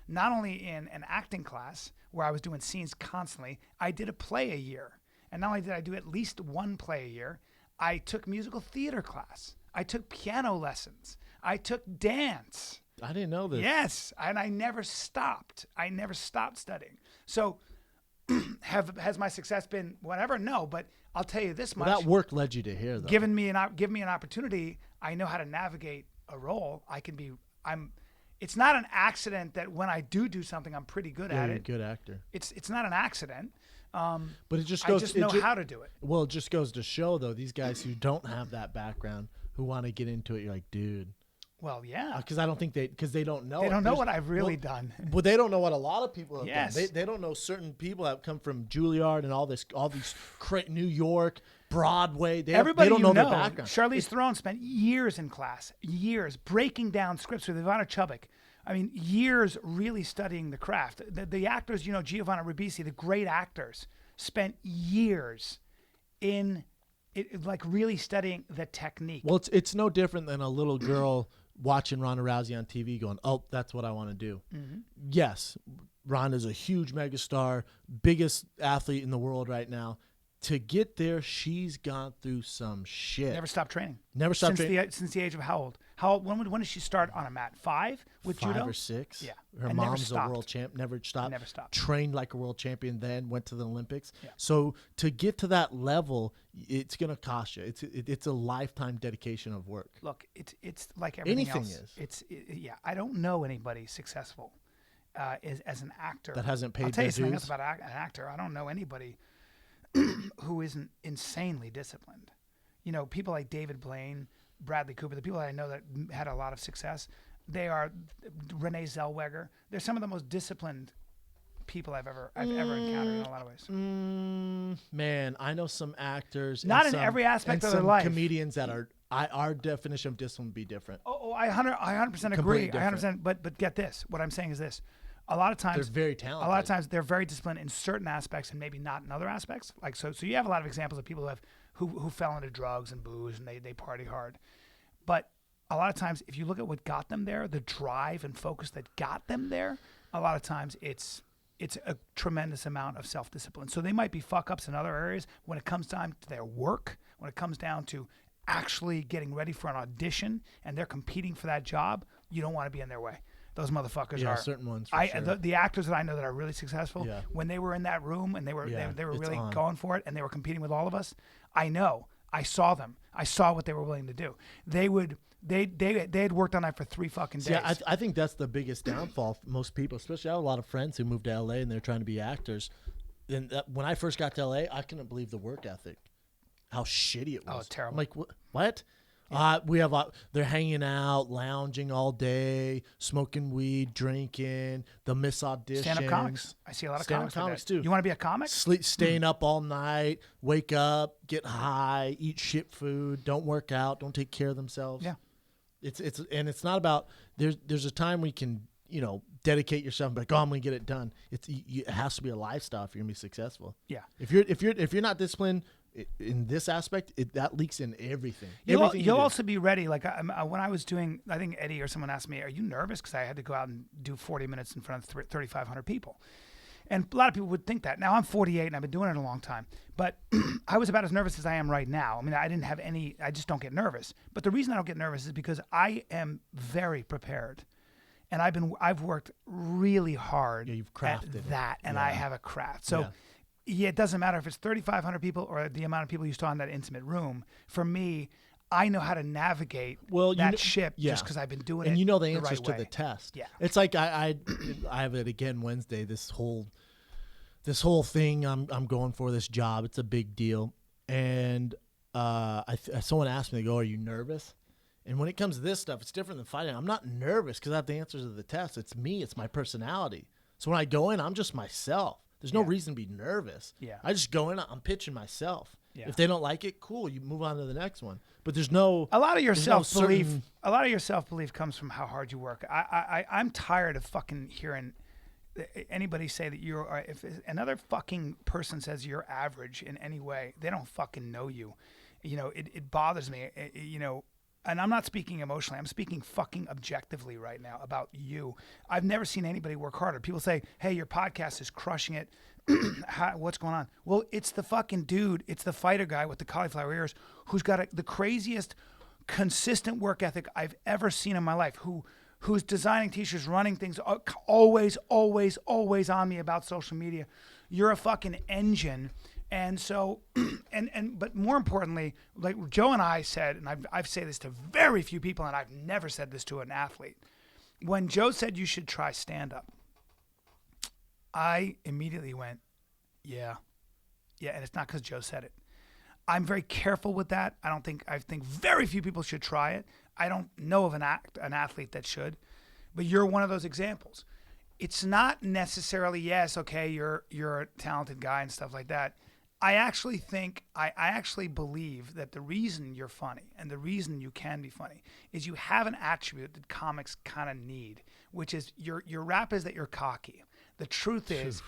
not only in an acting class where I was doing scenes constantly. I did a play a year, and not only did I do at least one play a year, I took musical theater class. I took piano lessons. I took dance. I didn't know this. Yes, and I never stopped. I never stopped studying. So, has my success been whatever? No, but I'll tell you this much: Well, that work led you to here, though. give me an opportunity. I know how to navigate a role. It's not an accident that when I do something, I'm pretty good Yeah, at you're a it. good actor. It's not an accident. But it just I goes. just know how to do it. Well, it just goes to show, though, these guys who don't have that background, who want to get into it, you're like, dude, Well, yeah. Because I don't think because they don't know. They it. don't know There's- what I've really well, done. Well, they don't know what a lot of people have Yes. done. They don't know certain people that come from Juilliard and all these New York, Broadway. Everybody they don't you know know, their background. Charlize Theron spent years in class, years breaking down scripts with Ivana Chubbuck. I mean, years really studying the craft. The actors, Giovanna Ribisi, the great actors, spent years in like really studying the technique. Well, it's no different than a little girl watching Ronda Rousey on TV going, oh, that's what I want to do. Mm-hmm. Yes, Ronda's a huge megastar, biggest athlete in the world right now. To get there, she's gone through some shit. Never stopped training. Never stopped training. Since the age of how old? How old? When did she start on a mat? 5 with 5 judo? or 6. Yeah. Her And never mom's a stopped. world champ. Never stopped. Never stopped. Trained like a world champion. Then went to the Olympics. Yeah. So to get to that level, it's gonna cost you. It's a lifetime dedication of work. Look, it's like everything Anything else. is. Yeah. I don't know anybody successful as an actor That hasn't paid I'll tell you their something dues? else about an actor. I don't know anybody who isn't insanely disciplined. People like David Blaine, Bradley Cooper, the people that I know that had a lot of success, they are Renee Zellweger. They're some of the most disciplined people I've ever encountered in a lot of ways. Man, I know some actors. Not and in some- every aspect and of their some life. comedians that are. Our definition of discipline would be different. I 100% agree. Completely I 100%. But get this. What I'm saying is this. A lot of times They're very talented. A lot of times they're very disciplined in certain aspects and maybe not in other aspects. Like so you have a lot of examples of people who fell into drugs and booze and they party hard. But a lot of times if you look at what got them there, the drive and focus that got them there, a lot of times it's a tremendous amount of self-discipline. So they might be fuck-ups in other areas. When it comes time to their work, when it comes down to actually getting ready for an audition and they're competing for that job, you don't want to be in their way. Those motherfuckers Yeah, are certain ones. For sure. the actors that I know that are really successful, Yeah. when they were in that room and they were Yeah, they were it's really on. going for it and they were competing with all of us, I saw them. I saw what they were willing to do. They had worked on that for 3 fucking days. Yeah, I think that's the biggest downfall for most people, especially I have a lot of friends who moved to LA and they're trying to be actors. And when I first got to LA, I couldn't believe the work ethic, how shitty it was. Oh, terrible. I'm like, what? They're hanging out, lounging all day, smoking weed, drinking. They'll miss auditions. Stand-up comics. I see a lot of Stand-up comics like comics that. too. You want to be a comic? Staying up all night, wake up, get high, eat shit food, don't work out, don't take care of themselves. Yeah. It's not about there's a time we can dedicate yourself and be like, oh, I'm gonna get it done. It has to be a lifestyle if you're gonna be successful. Yeah. If you're not disciplined in this aspect, that leaks in everything. You'll do. also be ready. Like when I was doing, I think Eddie or someone asked me, "Are you nervous?" Because I had to go out and do 40 minutes in front of 3,500 people, and a lot of people would think that. Now I'm 48 and I've been doing it a long time, but I was about as nervous as I am right now. I mean, I didn't have any. I just don't get nervous. But the reason I don't get nervous is because I am very prepared, and I've worked really hard you've at crafted it. that, and I have a craft. So. Yeah. Yeah, it doesn't matter if it's 3,500 people or the amount of people you saw in that intimate room. For me, I know how to navigate that ship just because I've been doing it. And you know the the answers right to way. the test. Yeah. It's like I have it again Wednesday. This whole thing I'm going for, this job. It's a big deal. And someone asked me, they go, "Are you nervous?" And when it comes to this stuff, it's different than fighting. I'm not nervous because I have the answers to the test. It's me. It's my personality. So when I go in, I'm just myself. There's no reason to be nervous. Yeah. I just go in, I'm pitching myself. Yeah. If they don't like it, cool, you move on to the next one. But there's no A lot of your there's no self-belief, certain- a lot of your self-belief comes from how hard you work. I'm tired of fucking hearing anybody say that you're. If another fucking person says you're average in any way, they don't fucking know you. It bothers me. And I'm not speaking emotionally. I'm speaking fucking objectively right now about you. I've never seen anybody work harder. People say, "Hey, your podcast is crushing it." What's going on? Well, it's the fucking dude. It's the fighter guy with the cauliflower ears who's got the craziest, consistent work ethic I've ever seen in my life. Who's designing t-shirts, running things, always on me about social media. You're a fucking engine. And so, but more importantly, like Joe and I said, and I've said this to very few people, and I've never said this to an athlete. When Joe said you should try stand-up, I immediately went, yeah, and it's not because Joe said it. I'm very careful with that. I think very few people should try it. I don't know of an athlete that should, but you're one of those examples. It's not necessarily, yes, okay, you're a talented guy and stuff like that. I actually believe that the reason you're funny and the reason you can be funny is you have an attribute that comics kind of need, which is your rap is that you're cocky. The truth is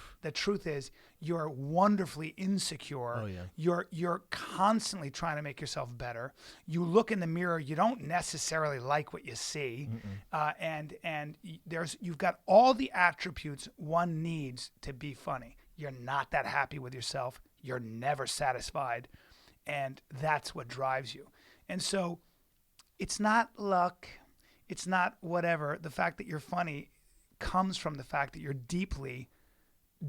you're wonderfully insecure. Oh, yeah. You're constantly trying to make yourself better. You look in the mirror, you don't necessarily like what you see. And you've got all the attributes one needs to be funny. You're not that happy with yourself. You're never satisfied. And that's what drives you. And so it's not luck. It's not whatever. The fact that you're funny comes from the fact that you're deeply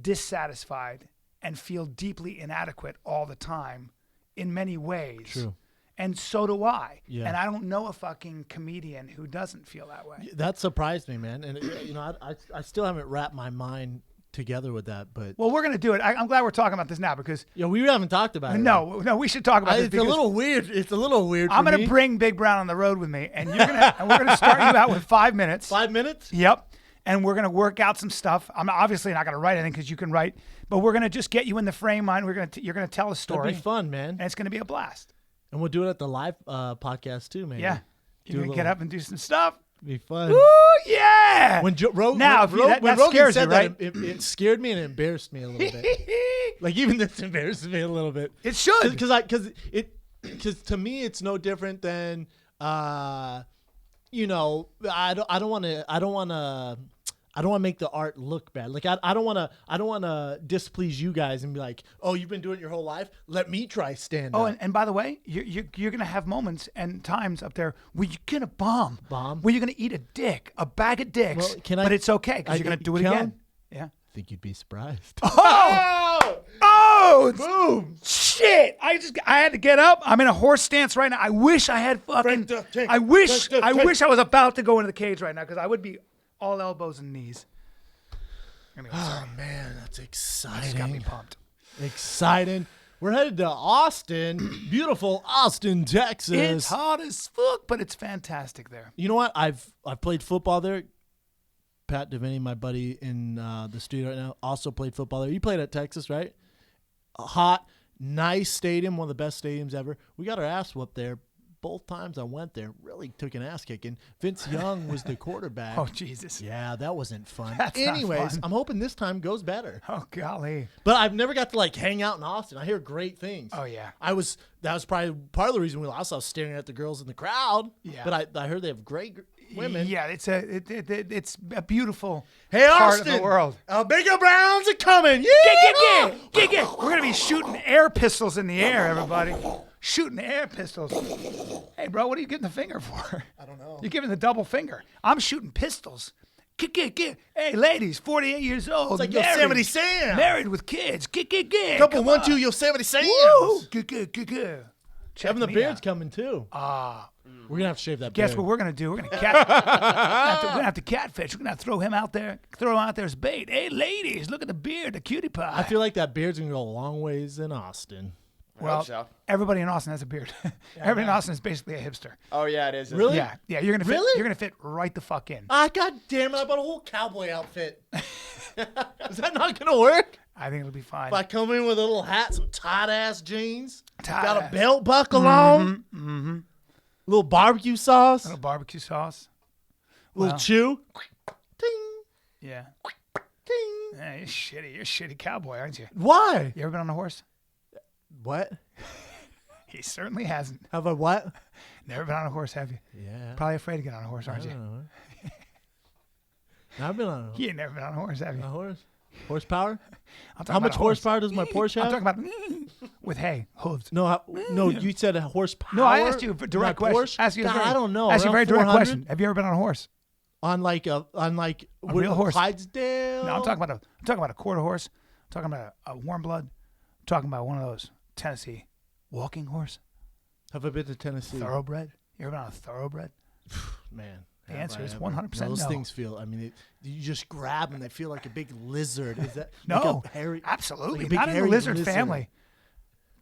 dissatisfied and feel deeply inadequate all the time in many ways. True. And so do I. Yeah. And I don't know a fucking comedian who doesn't feel that way. That surprised me, man. And I still haven't wrapped my mind together with that, but Well, we're going to do it. I'm glad we're talking about this now because we haven't talked about it. no, we should talk about this. It's a little weird. It's a little weird. I'm going to bring Big Brown on the road with me, and we're going to start you out with 5 minutes. 5 minutes. Yep. And we're going to work out some stuff. I'm obviously not going to write anything because you can write, but we're going to just get you in the frame, man. You're going to tell a story. It'll be fun, man. And it's going to be a blast. And we'll do it at the live podcast too, man. Yeah. You're going to get up and do some stuff. Be fun. Woo, yeah. When Now, when that Rogan scares said you, right? that, it scared me and it embarrassed me a little bit. Like even this embarrasses me a little bit. It should. Because to me it's no different than I don't want to make the art look bad. Like I don't want to displease you guys and be like, oh, you've been doing it your whole life. Let me try stand up. Oh, and by the way, you're gonna have moments and times up there where you're gonna bomb. Where you're gonna eat a bag of dicks. Well, but it's okay because you're gonna do it again. Yeah. I think you'd be surprised. Oh! Boom! Shit! I had to get up. I'm in a horse stance right now. I wish I had fucking. I wish I was about to go into the cage right now because I would be all elbows and knees. Anyway, sorry. Man, that's exciting. Just got me pumped. Exciting. We're headed to Austin, beautiful Austin, Texas. It's hot as fuck, but it's fantastic there. You know what? I've played football there. Pat Devaney, my buddy in the studio right now, also played football there. You played at Texas, right? A hot, nice stadium, one of the best stadiums ever. We got our ass whooped there. Both times I went there, really took an ass kicking. Vince Young was the quarterback. Oh, Jesus. Yeah, that wasn't fun. That's not Anyways, fun. I'm hoping this time goes better. Oh, golly. But I've never got to hang out in Austin. I hear great things. Oh, yeah. That was probably part of the reason we lost. I was staring at the girls in the crowd. Yeah. But I heard they have great women. Yeah, it's a beautiful Hey, part Austin, of the world. Our bigger Browns are coming. Yeah. Get. We're going to be shooting air pistols in the air, everybody. Shooting air pistols. Hey, bro, what are you getting the finger for? I don't know. You're giving the double finger. I'm shooting pistols. Get. Hey, ladies, 48 years old. It's like married, Yosemite Sam. Married with kids. Get. Couple Come 1, on. 2 Yosemite Sam. Woo. Get. Check Having the me beard's out. coming too. We're gonna have to shave that Guess beard. what we're gonna do? We're gonna we're gonna have to catfish. We're gonna have to throw him out there as bait. Hey, ladies, look at the beard, the cutie pie. I feel like that beard's gonna go a long ways in Austin. I well, hope so. everybody in Austin has a beard. Everybody in Austin is basically a hipster. Oh yeah, it is. isn't Really? it? Yeah. You're gonna fit. Really? You're gonna fit right the fuck in. God damn it! I bought a whole cowboy outfit. Is that not gonna work? I think it'll be fine. If I come in with a little hat, some tight ass jeans, Tight got a ass. belt buckle on, little barbecue sauce, little barbecue sauce. little Well. chew. Ting, Yeah. ting. Yeah, you're shitty. You're a shitty cowboy, aren't you? Why? You ever been on a horse? What? He certainly hasn't. Have I what? Never been on a horse, have you? Yeah. Probably afraid to get on a horse, I aren't you? don't know. I've been on You ain't never been on a horse, have you? a horse. Horsepower? I'm talking How about much a horse. horsepower does my Porsche I'm have? talking about with hay, hooves. No, no. You said a horsepower. No, I asked you a direct My question. Porsche? Ask you a God, very, I don't know. Ask you a very around direct 400? question. Have you ever been on a horse? On like A real horse. Clydesdale. No, I'm talking about a quarter horse. I'm talking about a warm blood. I'm talking about one of those Tennessee walking horse, Have I been to Tennessee? thoroughbred. You ever been on a thoroughbred? Man. The have answer I is ever. 100% Those no. things feel. I mean, you just grab them. They feel like a big lizard. Is that No, like a hairy? absolutely like a big not in the hairy lizard family.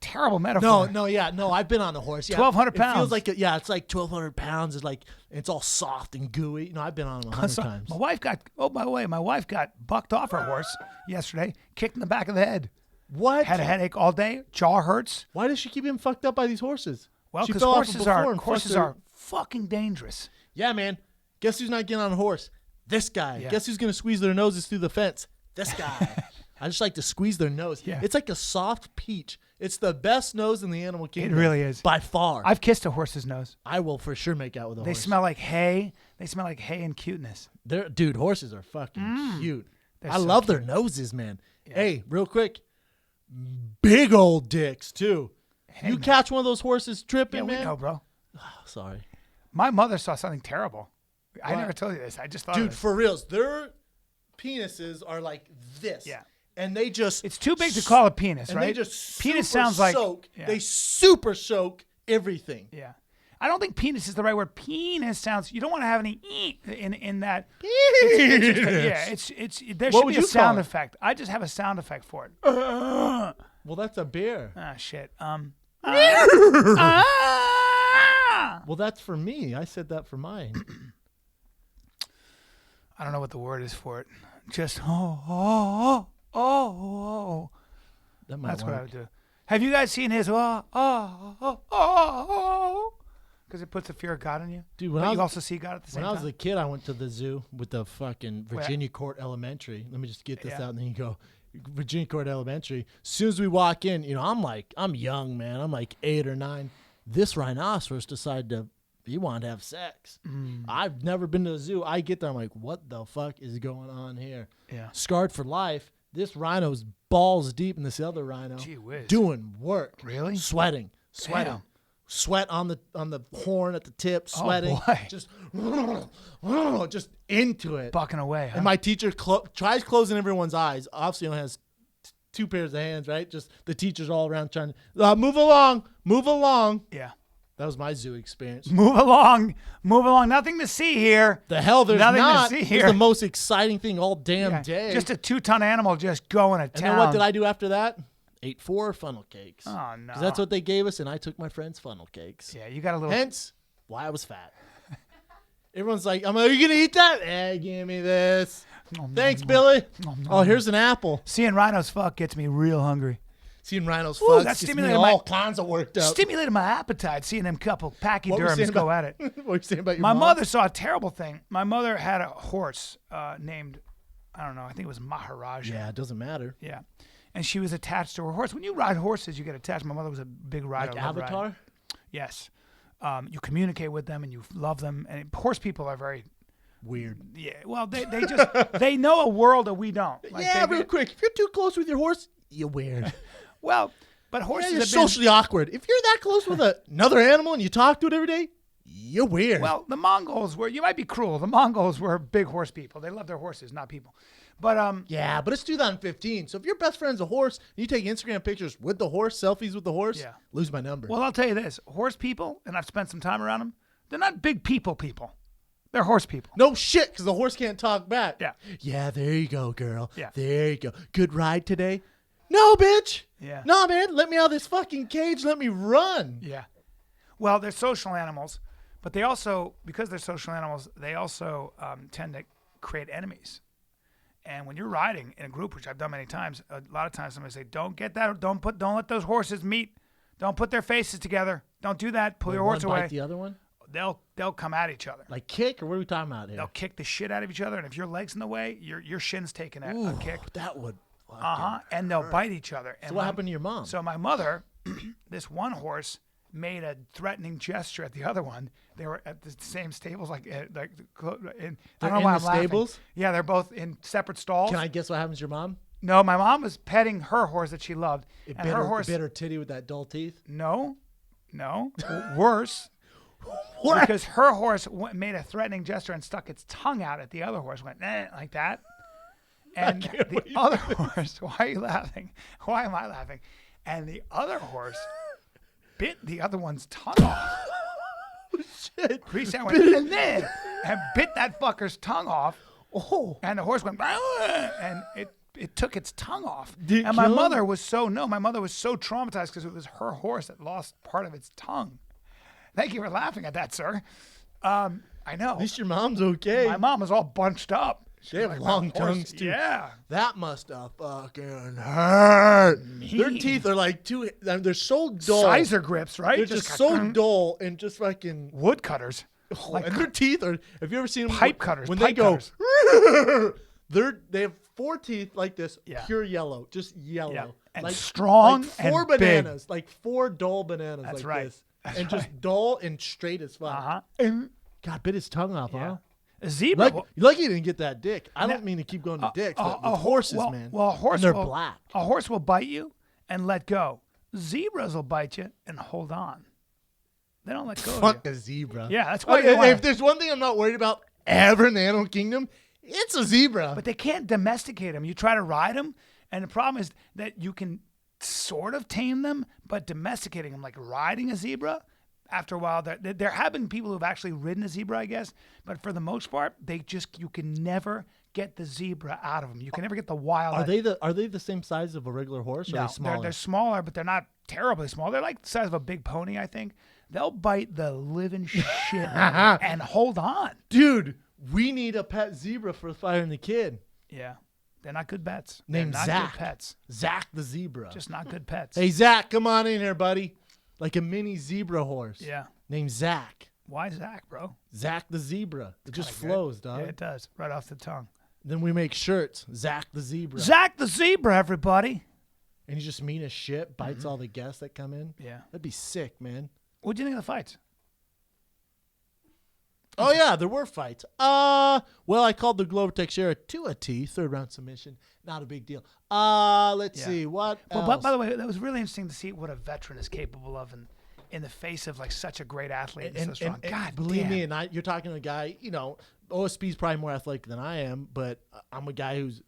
terrible metaphor. No. I've been on a horse. Yeah, 1,200 It feels pounds. like it's like 1,200 pounds. It's all soft and gooey. No, I've been on them 100 times. My wife got. Oh, by the way, my wife got bucked off her horse yesterday, kicked in the back of the head. What? Had a headache all day. Jaw hurts. Why does she keep getting fucked up by these horses? Well, She because fell off horses before are and fucked her- fucking dangerous. Yeah, man. Guess who's not getting on a horse? This guy. Yeah. Guess who's gonna squeeze their noses through the fence? This guy. I just like to squeeze their nose. Yeah. It's like a soft peach. It's the best nose in the animal kingdom. really is. By far. I've kissed a horse's nose. I will for sure make out with a They horse. smell like hay. They smell like hay and cuteness. Dude, horses are fucking cute. They're I so love their noses, man. Hey, real quick. Big old dicks, too. You man. catch one of those horses tripping, Yeah, we man? know, bro. Sorry. My mother saw something terrible. I What? never told you this. I just thought Dude, of it. for reals, their penises are like this. Yeah. And they just... It's too big to call a penis, and right? they just penis super sounds like soak. Yeah. They super soak everything. Yeah. I don't think penis is the right word. Penis sounds. You don't want to have any in that. It's there What should would be a you sound call it? effect. I just have a sound effect for it. Well, that's a bear. Ah, shit. Well, that's for me. I said that for mine. I don't know what the word is for it. Just oh. That might That's what I work. would do. Have you guys seen his Because it puts the fear of God in you. Dude, when But I you was- also see God at the same When I time. was a kid, I went to the zoo with the fucking Virginia Court Elementary. Let me just get this Yeah. out and then you go. Virginia Court Elementary. As soon as we walk in, I'm young, man. I'm like 8 or 9. This rhinoceros decided he wanted to have sex. I've never been to a zoo. I get there, I'm like, what the fuck is going on here? Yeah. Scarred for life. This rhino's balls deep in this other rhino. Gee whiz. Doing work. Really? Sweating. Damn. Sweat on the horn at the tip, sweating. boy. Just into it. Bucking away. Huh? And my teacher tries closing everyone's eyes. Obviously, only has 2 pairs of hands, right? Just the teachers all around trying to move along. Yeah. That was my zoo experience. Move along. Nothing to see here. The hell, there's Nothing to not. see It's here. the most exciting thing all damn Yeah. day. Just a 2-ton animal just going to and town. then what did I do after that? Ate 4 funnel cakes. Oh no. 'Cause that's what they gave us, and I took my friend's funnel cakes. Yeah, you got a little. Hence, why I was fat. Everyone's like, are you going to eat that? Give me this. Thanks, Billy. Oh, here's an apple. Seeing rhinos fuck gets me real hungry. Seeing rhinos Ooh, fuck that gets me stimulated all kinds of worked up. Stimulated my appetite seeing them couple What were you pachyderms saying go about- at it. What were you saying about your My mom? mother saw a terrible thing. My mother had a horse named, I don't know, I think it was Maharaja. Yeah, it doesn't matter. Yeah. And she was attached to her horse. When you ride horses, you get attached. My mother was a big rider. Like loved riding. Avatar? Yes. You communicate with them and you love them. And horse people are very Weird. Yeah, well, they just they know a world that we don't. Like Yeah, they- real quick. If you're too close with your horse, you're weird. Well, but Yeah, horses you're have been. socially awkward. If you're that close with another animal and you talk to it every day, you're weird. Well, the Mongols were. You might be cruel. The Mongols were big horse people. They love their horses, not people. But yeah, but it's 2015. So if your best friend's a horse and you take Instagram pictures with the horse, selfies with the horse, Yeah. lose my number. well, I'll tell you this: horse people, and I've spent some time around them. They're not big people. They're horse people. No shit, because the horse can't talk back. Yeah. Yeah, there you go, girl. Yeah. There you go. Good ride today? No, bitch. Yeah. No, man. Let me out of this fucking cage. Let me run. Yeah. Well, they're social animals, but they also, because they're social animals, they also tend to create enemies. And when you're riding in a group, which I've done many times, a lot of times somebody say, "Don't get that. Don't let those horses meet. Don't put their faces together. Don't do that. Pull your horse One away." bite the other one? They'll come at each other. Like kick, or what are we talking about here? They'll kick the shit out of each other, and if your leg's in the way, your shin's taking a Ooh, kick. that would. fucking- And they'll bite each other. And So what happened to your mom? So my mother, this one horse made a threatening gesture at the other one. They were at the same stables, like in, I They're don't know in why the I'm laughing. stables? Yeah, they're both in separate stalls. Can I guess what happens to your mom? No, my mom was petting her horse that she loved, It and bit her horse. bit her titty with that dull teeth. No, worse. What? Because her horse made a threatening gesture and stuck its tongue out at the other horse, went like that. And the other horse, why are you laughing? Why am I laughing? And the other horse bit the other one's tongue off. Shit. Reached out and bit that fucker's tongue off. Oh. And the horse went, and it took its tongue off. Did it And my kill him? mother was so traumatized because it was her horse that lost part of its tongue. Thank you for laughing at that, sir. I know. At least your mom's okay. My mom was all bunched up. She They was have like, long "My horse." tongues too. Yeah. That must have fucking hurt. Their teeth are like they're so dull. Sizer grips, right? They're just so dull and just fucking. wood cutters. Like And their teeth are. Have you ever seen them? pipe cutters. When pipe they go, cutters. they have 4 teeth like this, Yeah. pure yellow, just yellow, Yeah. And like, strong like 4 and big. bananas, like 4 dull bananas, That's like right. this, and just dull and straight as fuck. Uh-huh. God, bit his tongue off, Yeah. huh? A zebra. Lucky you didn't get that dick. I Now- don't mean to keep going to dicks, but a with horses, man. Well, a horse and they're will, black. A horse will bite you and let go. Zebras will bite you and hold on. They don't let go Fuck of a zebra. you. Yeah, that's why Okay, you wanna- if there's one thing I'm not worried about ever in the animal kingdom, it's a zebra. But they can't domesticate them. You try to ride them, and the problem is that you can sort of tame them, but domesticating them, like riding a zebra, after a while, there have been people who've actually ridden a zebra, I guess. But for the most part, you can never get the zebra out of them. You can never get the wild. Are they the same size of a regular horse, or No, are they smaller? they're smaller, but they're not terribly small. They're like the size of a big pony, I think. They'll bite the living shit and hold on. Dude, we need a pet zebra for Fire and the Kid. Yeah, they're not good pets. Named they're not Zach. good pets. Zach the zebra. Just not good pets. Hey, Zach, come on in here, buddy. Like a mini zebra horse. Yeah. Named Zach. Why Zach, bro? Zach the zebra. It just Kinda good. flows, dog. Yeah, it does. Right off the tongue. Then we make shirts. Zach the zebra. Zach the zebra, everybody. And he's just mean as shit. Bites all the guests that come in. Yeah. That'd be sick, man. What do you think of the fights? Oh yeah, there were fights. Well, I called the Glover Teixeira to a T, 3rd round submission. Not a big deal. Let's Yeah. see what else. But by the way, that was really interesting to see what a veteran is capable of in the face of like such a great athlete and so strong. God believe damn. me, and you're talking to a guy. OSP's probably more athletic than I am, but I'm a guy who's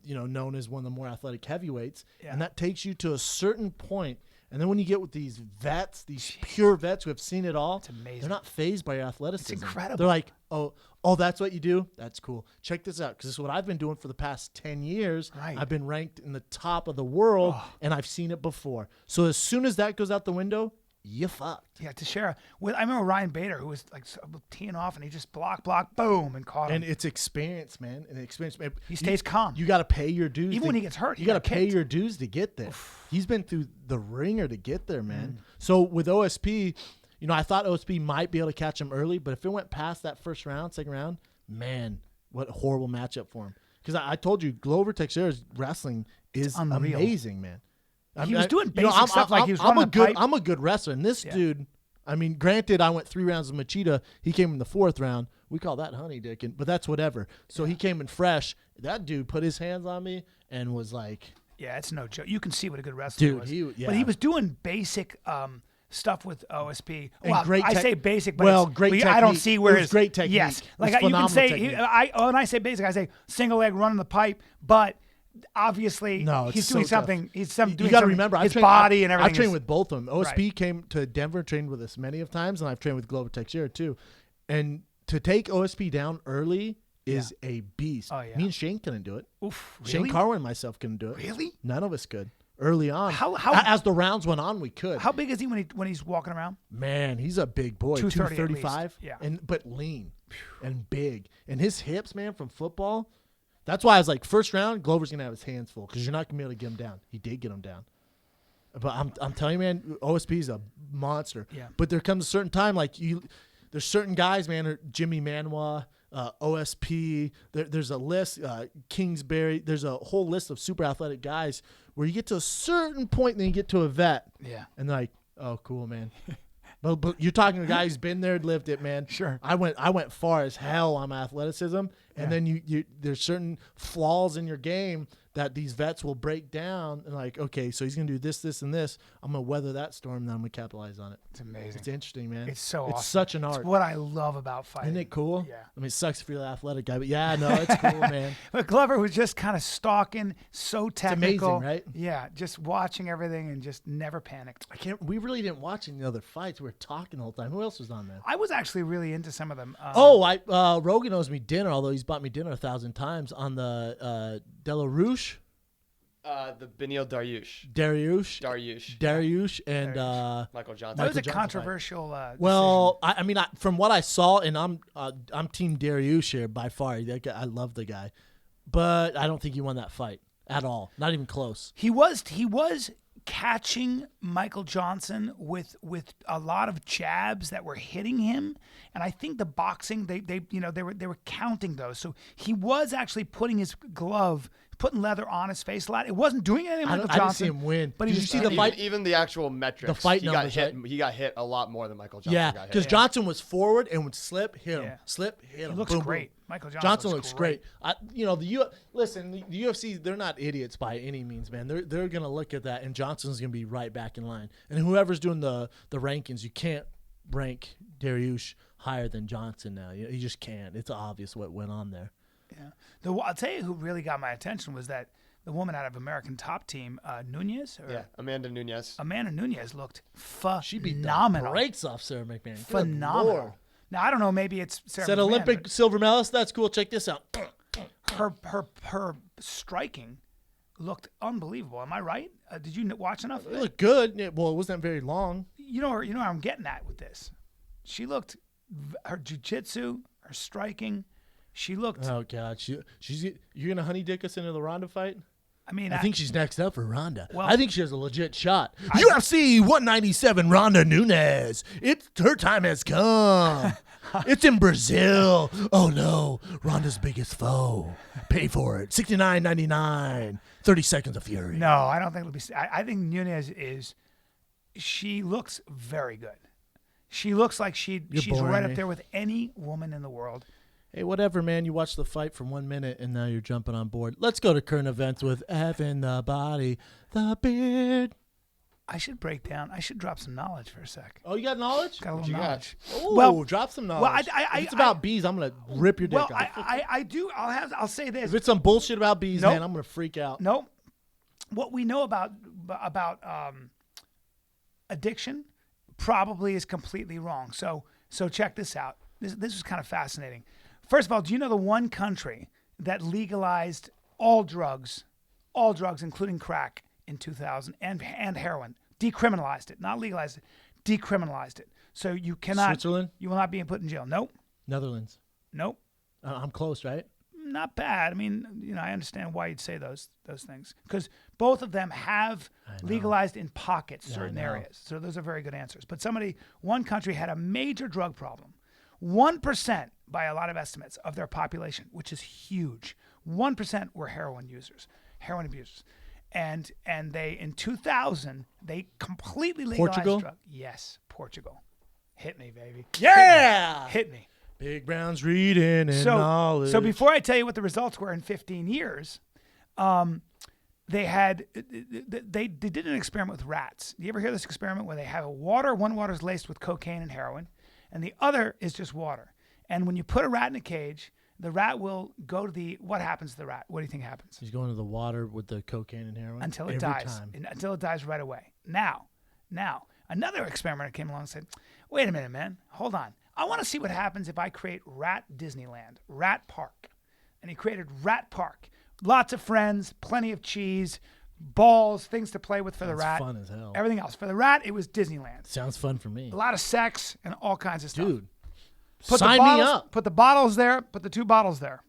known as one of the more athletic heavyweights, Yeah. and that takes you to a certain point. And then when you get with these vets, these pure vets who have seen it all, It's amazing. they're not fazed by your athleticism. It's incredible. They're like, oh, that's what you do? That's cool. Check this out, because this is what I've been doing for the past 10 years. Right. I've been ranked in the top of the world, and I've seen it before. So as soon as that goes out the window, you fucked. Yeah, Teixeira. I remember Ryan Bader, who was like teeing off, and he just block, boom, and caught him. And it's experience, man. And experience. Man. He stays calm. You got to pay your dues. Even when he gets hurt, you he got to got pay kicked. your dues to get there. He's been through the ringer to get there, man. Mm. So with OSP, I thought OSP might be able to catch him early, but if it went past that first round, second round, man, what a horrible matchup for him. Because I told you, Glover Teixeira's wrestling is unreal. amazing, man. He was doing basic stuff like he was running the pipe. I'm a good wrestler, and this dude. I mean, granted, I went 3 rounds with Machida. He came in the 4th round. We call that honey dicking, but that's whatever. So he came in fresh. That dude put his hands on me and was like, Yeah, it's no joke. You can see what a good wrestler Dude, was. yeah. But he was doing basic stuff with OSP. And Well, great I tech- say basic, but well, it's, great I don't technique. see where It was his great technique. Yes, It like was you can phenomenal say technique. when I say basic, I say single leg running the pipe, but obviously No, it's he's so doing tough. something. He's doing You got to something- remember, his body and everything. I've trained is- with both of them. OSP Right. came to Denver, trained with us many of times, and I've trained with Glover Teixeira too. And to take OSP down early is a beast. Oh, yeah. Me and Shane couldn't do it. Oof, Shane really? Carwin and myself couldn't do it. Really? None of us could. Early on. How- As the rounds went on, we could. How big is he when he's walking around? Man, he's a big boy. 230 at least. 235. Yeah. But lean and big. And his hips, man, from football. That's why I was like, first round, Glover's going to have his hands full because you're not going to be able to get him down. He did get him down. But I'm telling you, man, OSP is a monster. Yeah. But there comes a certain time, like there's certain guys, man, Jimmy Manoa, OSP. There's a list, Kingsbury. There's a whole list of super athletic guys where you get to a certain point and then you get to a vet. Yeah. And they're like, oh, cool, man. But you're talking to a guy who's been there, lived it, man. Sure. I went far as hell on my athleticism, and then you there's certain flaws in your game that these vets will break down and like, okay, so he's gonna do this, this, and this. I'm gonna weather that storm, then I'm gonna capitalize on it. It's amazing. It's interesting, man. It's so awesome. It's such an art. It's what I love about fighting. Isn't it cool? Yeah. I mean, it sucks if you're an athletic guy, but yeah, no, it's cool, man. But Glover was just kind of stalking, so technical. amazing, right? Yeah, just watching everything and just never panicked. We really didn't watch any other fights. We were talking the whole time. Who else was on there? I was actually really into some of them. Rogan owes me dinner, although he's bought me dinner 1,000 times on the De La Rouche. The Beneil Dariush. Dariush and Michael Johnson. That was a Johnson controversial well, I mean, from what I saw, and I'm Team Dariush here by far. That guy, I love the guy, but I don't think he won that fight at all. Not even close. He was catching Michael Johnson with a lot of jabs that were hitting him, and I think the boxing they were counting those. So he was actually putting his glove, putting leather on his face a lot. It wasn't doing anything. I Michael didn't Johnson, see him win. But Did you see the fight? Even the actual metrics. The fight he got numbers, hit. right? He got hit a lot more than Michael Johnson Yeah, got hit. because Johnson was forward and would slip, hit him, Yeah. slip, hit him. He looks boom, great. boom. Michael Johnson looks looks great. Listen, the UFC, they're not idiots by any means, man. They're gonna look at that, and Johnson's gonna be right back in line. And whoever's doing the rankings, you can't rank Dariush higher than Johnson now. You just can't. It's obvious what went on there. Yeah. I'll tell you who really got my attention was that the woman out of American Top Team, Nunez. Amanda Nunez. Amanda Nunez looked phenomenal. She beat the brakes off Sarah McMahon. Good Phenomenal. Lord. Now I don't know. Maybe it's Sarah Said McMahon, Olympic silver medalist. That's cool. Check this out. her striking looked unbelievable. Am I right? Did you watch enough of It it? looked good. Well, it wasn't very long. You know where I'm getting at with this. She looked her jiu-jitsu, her striking. She looked. Oh God, she's you're gonna honey dick us into the Ronda fight? I mean, I think she's next up for Ronda. Well, I think she has a legit shot. UFC 197 Ronda Nunez. Her time has come. It's in Brazil. Oh no, Ronda's biggest foe. Pay for it. $69.99. 30 seconds of fury. No, I don't think it'll be. I think Nunez is. She looks very good. She looks like she's boring right me. up there with any woman in the world. Hey, whatever, man. You watched the fight for 1 minute, and now you're jumping on board. Let's go to current events with Evan the Body, the Beard. I should break down. I should drop some knowledge for a sec. Oh, you got knowledge? Got a little you got? knowledge. Ooh, Well- drop some knowledge. well, if it's about bees, I'm gonna rip your dick Well, off. I do. I'll say this. If it's some bullshit about bees, Nope. man, I'm gonna freak out. Nope. What we know about addiction probably is completely wrong. So check this out. This is kind of fascinating. First of all, do you know the one country that legalized all drugs, including crack, in 2000 and heroin, decriminalized it, not legalized it, decriminalized it. So you cannot. Switzerland? You will not be put in jail. Nope. Netherlands. Nope. I'm close, right? Not bad. I mean, I understand why you'd say those things because both of them have legalized in pockets certain areas. So those are very good answers. But one country had a major drug problem. 1% by a lot of estimates of their population, which is huge. 1% were heroin abusers. And they in 2000 they completely legalized Portugal? drug. Yes, Portugal. Hit me, baby. Yeah. Hit me. Big Brown's reading and knowledge. So before I tell you what the results were in 15 years, they did an experiment with rats. Do you ever hear this experiment where they have one water is laced with cocaine and heroin, and the other is just water. And when you put a rat in a cage, the rat will go to what happens to the rat? What do you think happens? He's going to the water with the cocaine and heroin Until it every dies. time. Until it dies right away. Now, another experimenter came along and said, wait a minute, man, hold on. I want to see what happens if I create Rat Disneyland, Rat Park. And he created Rat Park. Lots of friends, plenty of cheese, balls, things to play with for the rat. Fun as hell. Everything else. For the rat, it was Disneyland. Sounds fun for me. A lot of sex and all kinds of stuff. Dude, Put sign the me bottles, up. Put the bottles there. Put the 2 bottles there.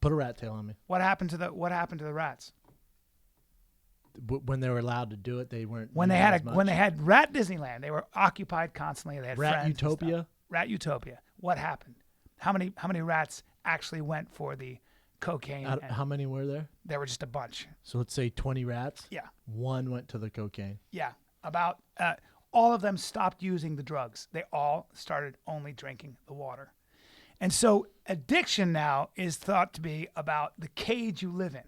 Put a rat tail on me. What happened to the rats? When they were allowed to do it, they weren't. When they doing had as much. when they had Rat Disneyland, they were occupied constantly. They had Rat friends and Utopia? stuff. Rat Utopia. What happened? How many rats actually went for the cocaine? And How many were there? there were just a bunch. So let's say 20 rats. Yeah. 1 went to the cocaine. Yeah. About all of them stopped using the drugs. They all started only drinking the water. And so addiction now is thought to be about the cage you live in.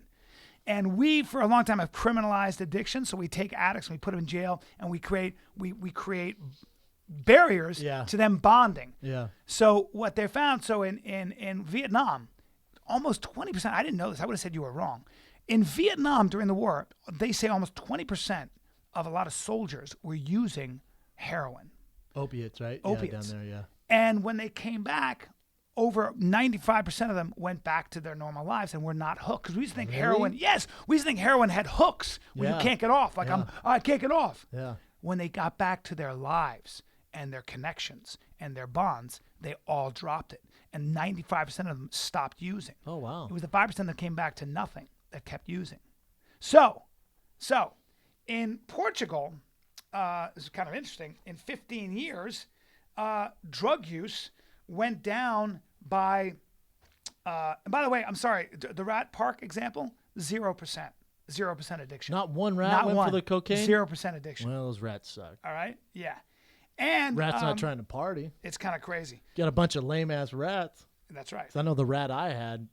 And we, for a long time, have criminalized addiction. So we take addicts and we put them in jail, and we create barriers to them bonding. Yeah. So what they found, in Vietnam, almost 20%, I didn't know this, I would have said you were wrong. In Vietnam during the war, they say almost 20% of a lot of soldiers were using heroin. Opiates, right? Opiates. Yeah, down there, yeah. And when they came back, over 95% of them went back to their normal lives and were not hooked. Because we used to think heroin, we used to think heroin had hooks where you can't get off. Like, I can't get off. Yeah. When they got back to their lives and their connections and their bonds, they all dropped it. And 95% of them stopped using. Oh, wow. It was the 5% that came back to nothing that kept using. So in Portugal, this is kind of interesting, in 15 years, drug use went down by, and by the way, I'm sorry, the rat park example, 0%. 0% addiction. Not one rat went for the cocaine? 0% addiction. Well, those rats suck. All right? Yeah. And Rats not trying to party. It's kind of crazy. Got a bunch of lame-ass rats. That's right. I know the rat I had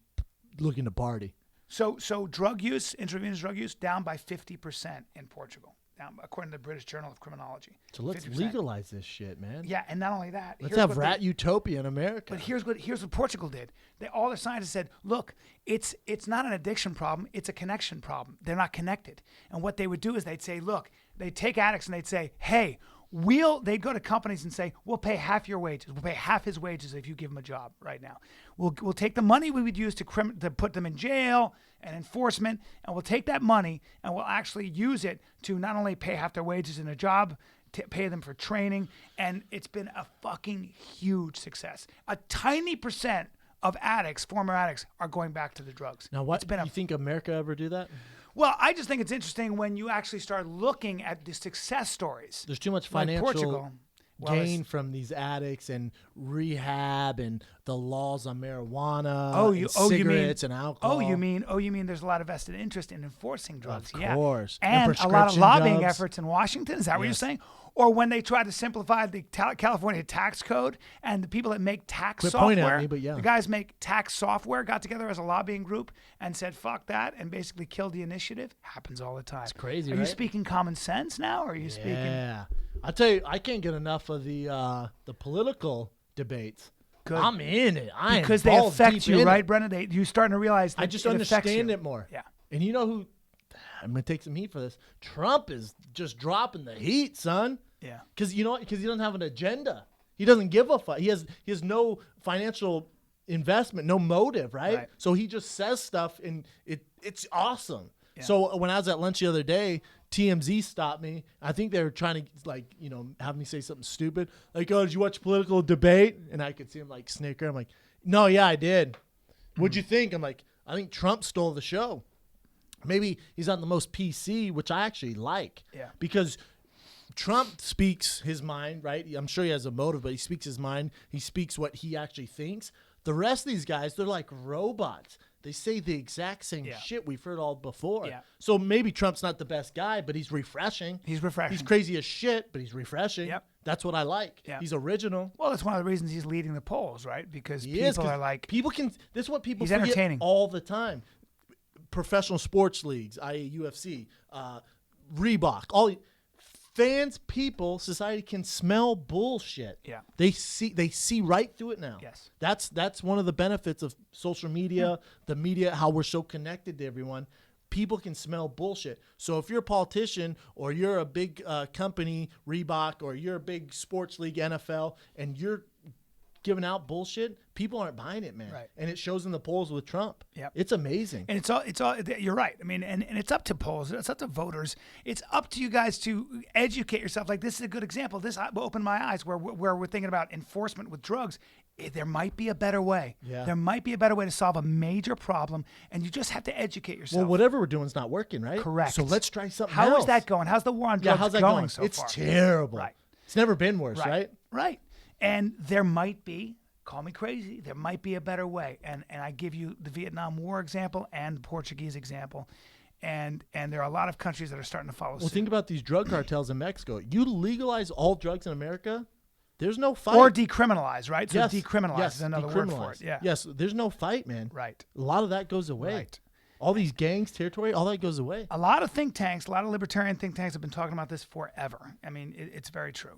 looking to party. So drug use, intravenous drug use, down by 50% in Portugal, down according to the British Journal of Criminology. So let's 50%. legalize this shit, man. Yeah, and not only that. Let's have rat utopia in America. But here's what Portugal did. All their scientists said, look, it's not an addiction problem, it's a connection problem. They're not connected. And what they would do is they'd say, look, they'd take addicts and they'd say, hey, they'd go to companies and say, we'll pay half your wages. We'll pay half his wages if you give him a job right now. We'll take the money we would use to put them in jail and enforcement, and we'll take that money and we'll actually use it to not only pay half their wages in a job, to pay them for training, and it's been a fucking huge success. A tiny percent of addicts, former addicts, are going back to the drugs. Now, what do you think America ever do that? Well, I just think it's interesting when you actually start looking at the success stories. There's too much financial gain from these addicts and rehab and the laws on marijuana, cigarettes and alcohol. Oh, you mean there's a lot of vested interest in enforcing drugs? Of course. And a lot of lobbying efforts in Washington. Is that what you're saying? Or when they try to simplify the California tax code and the people that make tax software, the guys make tax software, got together as a lobbying group and said, fuck that, and basically killed the initiative. Happens all the time. It's crazy, Are you speaking common sense now? Or are you speaking? Yeah. I'll tell you, I can't get enough of the political debates. Good. I'm in it. Because they affect you, right, Brennan? You're starting to realize that I just understand it more. Yeah. And you know who? I'm going to take some heat for this. Trump is just dropping the heat, son. Yeah. Because you know what? Because he doesn't have an agenda. He doesn't give a fuck. He has no financial investment, no motive, right? So he just says stuff, and it's awesome. Yeah. So when I was at lunch the other day, TMZ stopped me. I think they were trying to have me say something stupid. Like, oh, did you watch political debate? And I could see him snicker. I'm like, no, yeah, I did. What'd you think? I'm like, I think Trump stole the show. Maybe he's not the most PC, which I actually like. Yeah. Because Trump speaks his mind, right? I'm sure he has a motive, but he speaks his mind. He speaks what he actually thinks. The rest of these guys, they're like robots. They say the exact same shit we've heard all before. Yeah. So maybe Trump's not the best guy, but he's refreshing. He's refreshing. He's crazy as shit, but he's refreshing. Yep. That's what I like. Yep. He's original. Well, that's one of the reasons he's leading the polls, right? Because people are like... This is what people he's forget entertaining. All the time. Professional sports leagues, i.e. UFC, Reebok, fans, people, society can smell bullshit. Yeah. They see right through it now. Yes. That's one of the benefits of social media, the media, how we're so connected to everyone. People can smell bullshit. So if you're a politician or you're a big company, Reebok, or you're a big sports league, NFL, and you're giving out bullshit, people aren't buying it, man. Right. And it shows in the polls with Trump. Yep. It's amazing. And it's all you're right. I mean, and it's up to polls, it's up to voters. It's up to you guys to educate yourself. Like, this is a good example. This opened my eyes where we're thinking about enforcement with drugs. There might be a better way. Yeah. There might be a better way to solve a major problem, and you just have to educate yourself. Well, whatever we're doing is not working, right? Correct. So let's try something else. How is that going? How's the war on drugs going so far? It's terrible. Right. It's never been worse, right? Right. And there might be, call me crazy, there might be a better way. And I give you the Vietnam War example and the Portuguese example. And there are a lot of countries that are starting to follow suit. Well, think about these drug cartels in Mexico. You legalize all drugs in America, there's no fight. Or decriminalize, right? So yes. decriminalize is another word for it. Yeah. Yes, there's no fight, man. Right. A lot of that goes away. Right. All these gangs, territory, all that goes away. A lot of think tanks, a lot of libertarian think tanks have been talking about this forever. I mean, it's very true.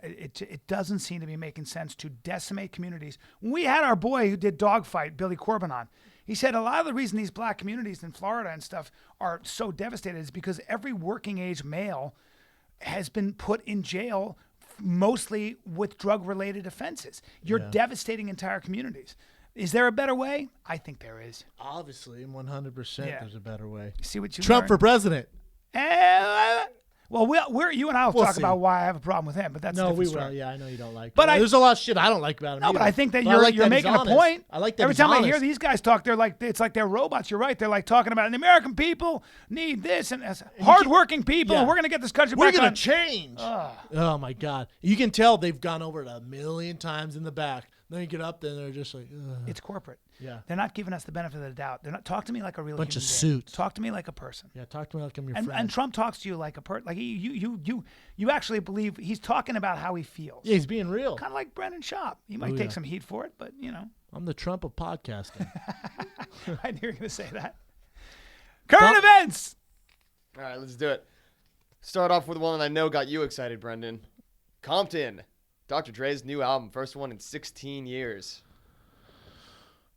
It doesn't seem to be making sense to decimate communities. When we had our boy who did Dogfight, Billy Corbin, on, he said a lot of the reason these black communities in Florida and stuff are so devastated is because every working age male has been put in jail mostly with drug-related offenses. You're Yeah. devastating entire communities. Is there a better way? I think there is. Obviously, 100%. Yeah. There's a better way. See what you Trump for learned? president. Well, we're you and I will We'll talk see. about why I have a problem with him, but that's a No, different we story. will. Yeah, I know you don't like. But him. There's a lot of shit I don't like about him. No, but either. I think that But I you're like that he's making a honest. point. I like that Every he's time I honest. hear these guys talk, it's like they're robots. You're right. They're like talking about the American people need this and hardworking people. yeah. And we're gonna get this country We're back gonna on. change. Oh my God! You can tell they've gone over it a million times in the back. Then you get up there and they're just like, ugh. It's corporate. Yeah. They're not giving us the benefit of the doubt. They're not talk to me like a real Bunch of human being. suits. Talk to me like a person. Yeah, talk to me like I'm your And friend. Trump talks to you like a person. Like you actually believe he's talking about how he feels. Yeah, he's being real. Kind of like Brendan Schaub. He might Oh, take yeah. some heat for it, but I'm the Trump of podcasting. I knew you were going to say that. Current events. All right, let's do it. Start off with one that I know got you excited, Brendan. Compton. Dr. Dre's new album, first one in 16 years.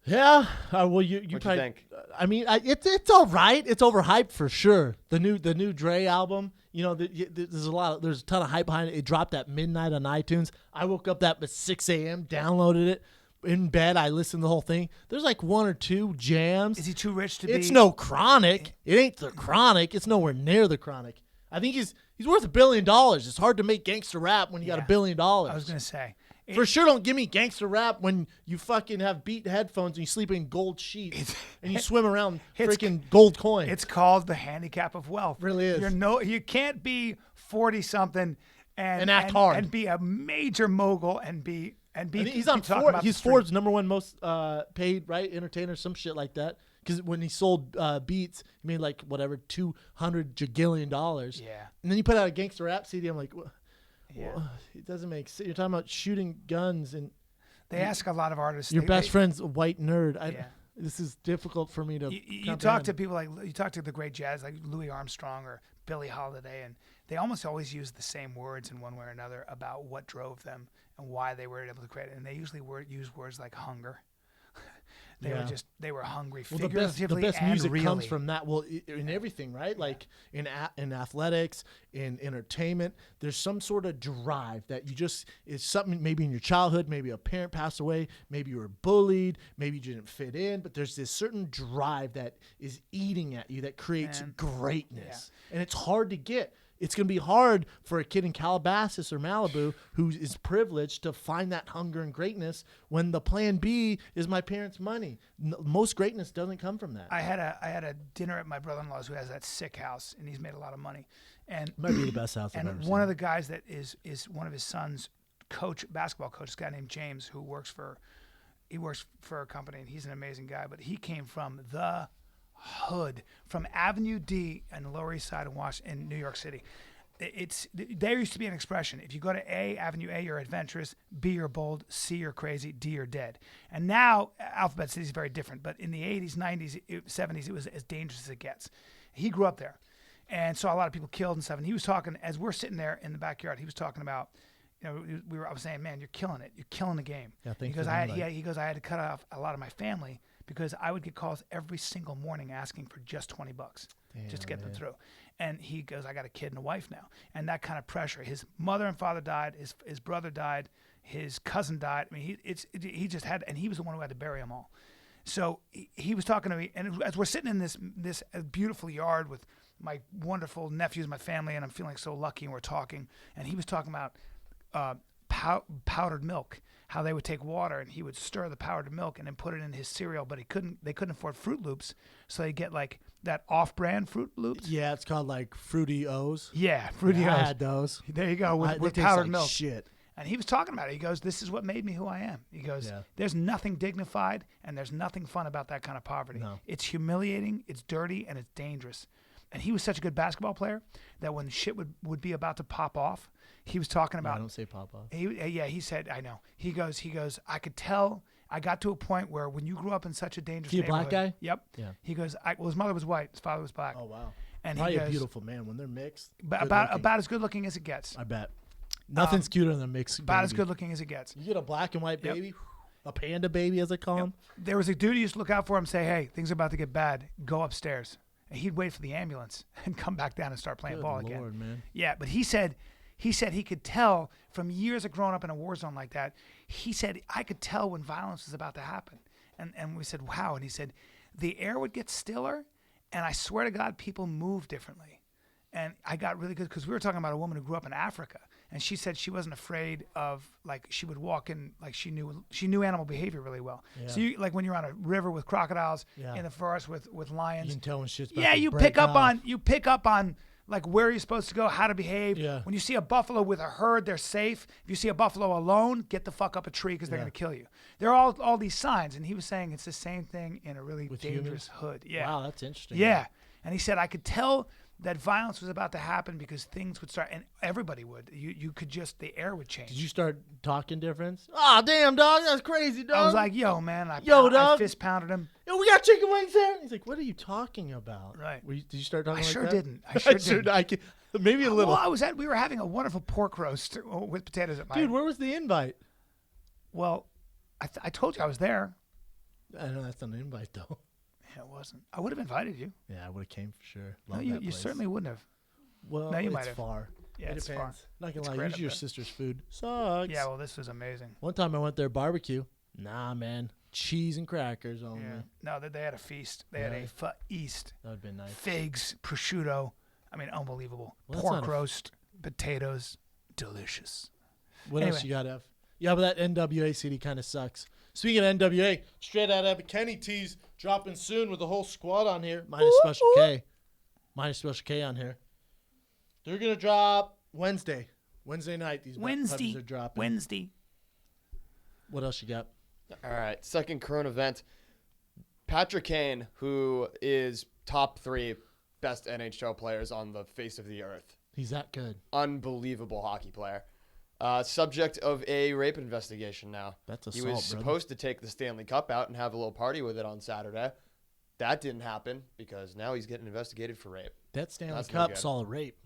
Yeah. Well, you What'd you probably. think? I mean, it's all right. It's overhyped for sure. The new Dre album. There's a ton of hype behind it. It dropped at midnight on iTunes. I woke up at 6 a.m. Downloaded it in bed. I listened to the whole thing. There's like one or two jams. Is he too rich to be? It's no Chronic. It ain't the Chronic. It's nowhere near the Chronic. I think he's worth $1 billion. It's hard to make gangster rap when you got $1 billion. I was going to say. For sure, don't give me gangster rap when you fucking have beat headphones and you sleep in gold sheets and you swim around freaking gold coins. It's called the handicap of wealth. Really is. You can't be 40-something and act hard and be a major mogul and be. He's on talking Forbes. about He's the street. Forbes' #1 most paid entertainer, some shit like that. Because when he sold Beats, he made like whatever $200 jagillion. Yeah. And then you put out a gangster rap CD. I'm like, Yeah. it doesn't make sense. You're talking about shooting guns and They ask a lot of artists. your best friend's a white nerd. Yeah. This is difficult for me to. You talk to people you talk to the great jazz like Louis Armstrong or Billie Holiday, and they almost always use the same words in one way or another about what drove them and why they were able to create it. And they usually use words like hunger. They were hungry Well, figuratively the best and music really. comes from that. Well, in everything, right? Like in athletics, in entertainment, there's some sort of drive that is something maybe in your childhood, maybe a parent passed away, maybe you were bullied, maybe you didn't fit in, but there's this certain drive that is eating at you that creates greatness. And it's hard to get. It's going to be hard for a kid in Calabasas or Malibu who is privileged to find that hunger and greatness when the plan B is my parents' money. Most greatness doesn't come from that. I had a dinner at my brother-in-law's who has that sick house, and he's made a lot of money. And Might be the best house I've ever and seen. one of the guys that is one of his sons' basketball coach, this guy named James, who works for a company, and he's an amazing guy. But he came from the hood, from Avenue D and the Lower East Side in New York City. There used to be an expression: if you go to Avenue A, you're adventurous; B, you're bold; C, you're crazy; D, you're dead. And now Alphabet City is very different. But in the 80s, 90s, 70s, it was as dangerous as it gets. He grew up there, and saw a lot of people killed and stuff. And he was talking as we're sitting there in the backyard. He was talking about, I was saying, man, you're killing it. You're killing the game. Yeah, he goes, I had to cut off a lot of my family because I would get calls every single morning asking for just $20 just to get them through. And he goes, I got a kid and a wife now. And that kind of pressure. His mother and father died. His brother died. His cousin died. I mean, he just had, and he was the one who had to bury them all. So he was talking to me, and as we're sitting in this beautiful yard with my wonderful nephews, my family, and I'm feeling so lucky, and we're talking, and he was talking about powdered milk, how they would take water and he would stir the powdered milk and then put it in his cereal, but they couldn't afford Fruit Loops, so they get like that off-brand Fruit Loops. Yeah, it's called like Fruity O's. Yeah, Fruity I O's. had those. There you go, with they taste powdered like milk. shit. And he was talking about it. He goes, this is what made me who I am. He goes, there's nothing dignified and there's nothing fun about that kind of poverty. No. It's humiliating, it's dirty, and it's dangerous. And he was such a good basketball player that when shit would be about to pop off, he was talking about. I don't say pop off. He said, I know. He goes, I could tell. I got to a point where when you grew up in such a dangerous He a black neighborhood. guy? Yep. Yeah. He goes, his mother was white, his father was black. Oh, wow. And Probably he goes, a beautiful man when they're mixed. about as good looking as it gets. I bet. Nothing's cuter than a mixed About baby. as good looking as it gets. You get a black and white Yep. baby, a panda baby as they call him. There was a dude who used to look out for him and say, hey, things are about to get bad. Go upstairs. And he'd wait for the ambulance and come back down and start playing Good ball Lord, again. man. Yeah, but he said he said he could tell from years of growing up in a war zone like that. He said, I could tell when violence was about to happen. And we said, wow. And he said, the air would get stiller, and I swear to God, people move differently. And I got really good because we were talking about a woman who grew up in Africa, and she said she wasn't afraid of, like, she would walk in, like, she knew animal behavior really well. Yeah. So you, like when you're on a river with crocodiles, Yeah. in the forest with lions, You can tell when shit's about yeah, to you break pick up off. on like where you're supposed to go, how to behave. Yeah. When you see a buffalo with a herd, they're safe. If you see a buffalo alone, get the fuck up a tree because they're Yeah. gonna kill you. There are all these signs, and he was saying it's the same thing in a really With dangerous hood. Yeah. Wow, that's interesting. Yeah. And he said I could tell that violence was about to happen because things would start, and everybody would. You could just, the air would change. Did you start talking different? Oh, damn, dog. That's crazy, dog. I was like, yo, man. I dog. fist pounded him. Yo, we got chicken wings there. He's like, what are you talking about? Right. Did you start talking I like sure that? didn't. I sure didn't. I can, maybe a little. Well, we were having a wonderful pork roast with potatoes at my. Dude, where was the invite? Well, I told you I was there. I know that's not an invite, though. Yeah, it wasn't. I would have invited you. Yeah, I would have came for sure. No, Love you that place. certainly wouldn't have. Well, No, you it's might have. far. Yeah, it it's far. depends. Not gonna It's lie, great usually up your there. sister's food sucks. Yeah, well, this was amazing. One time I went there barbecue. Nah, man, cheese and crackers only. Yeah. No, they had a feast. They had a feast. That would've been nice. Figs, prosciutto. I mean, unbelievable. Well, that's Pork not a- roast, potatoes, delicious. What Anyway. else you got, F? Yeah, but that NWA CD kind of sucks. Speaking of NWA, straight out of Kenny T's dropping soon with the whole squad on here, minus Special K. Minus Special K on here. They're going to drop Wednesday night. These puppies are dropping. Wednesday. What else you got? All right, second current event. Patrick Cain, who is top 3 best NHL players on the face of the earth. He's that good. Unbelievable hockey player. Subject of a rape investigation now. That's He assault, was brother. supposed to take the Stanley Cup out and have a little party with it on Saturday. That didn't happen because now he's getting investigated for rape. That Stanley That's no Cup good. saw a rape.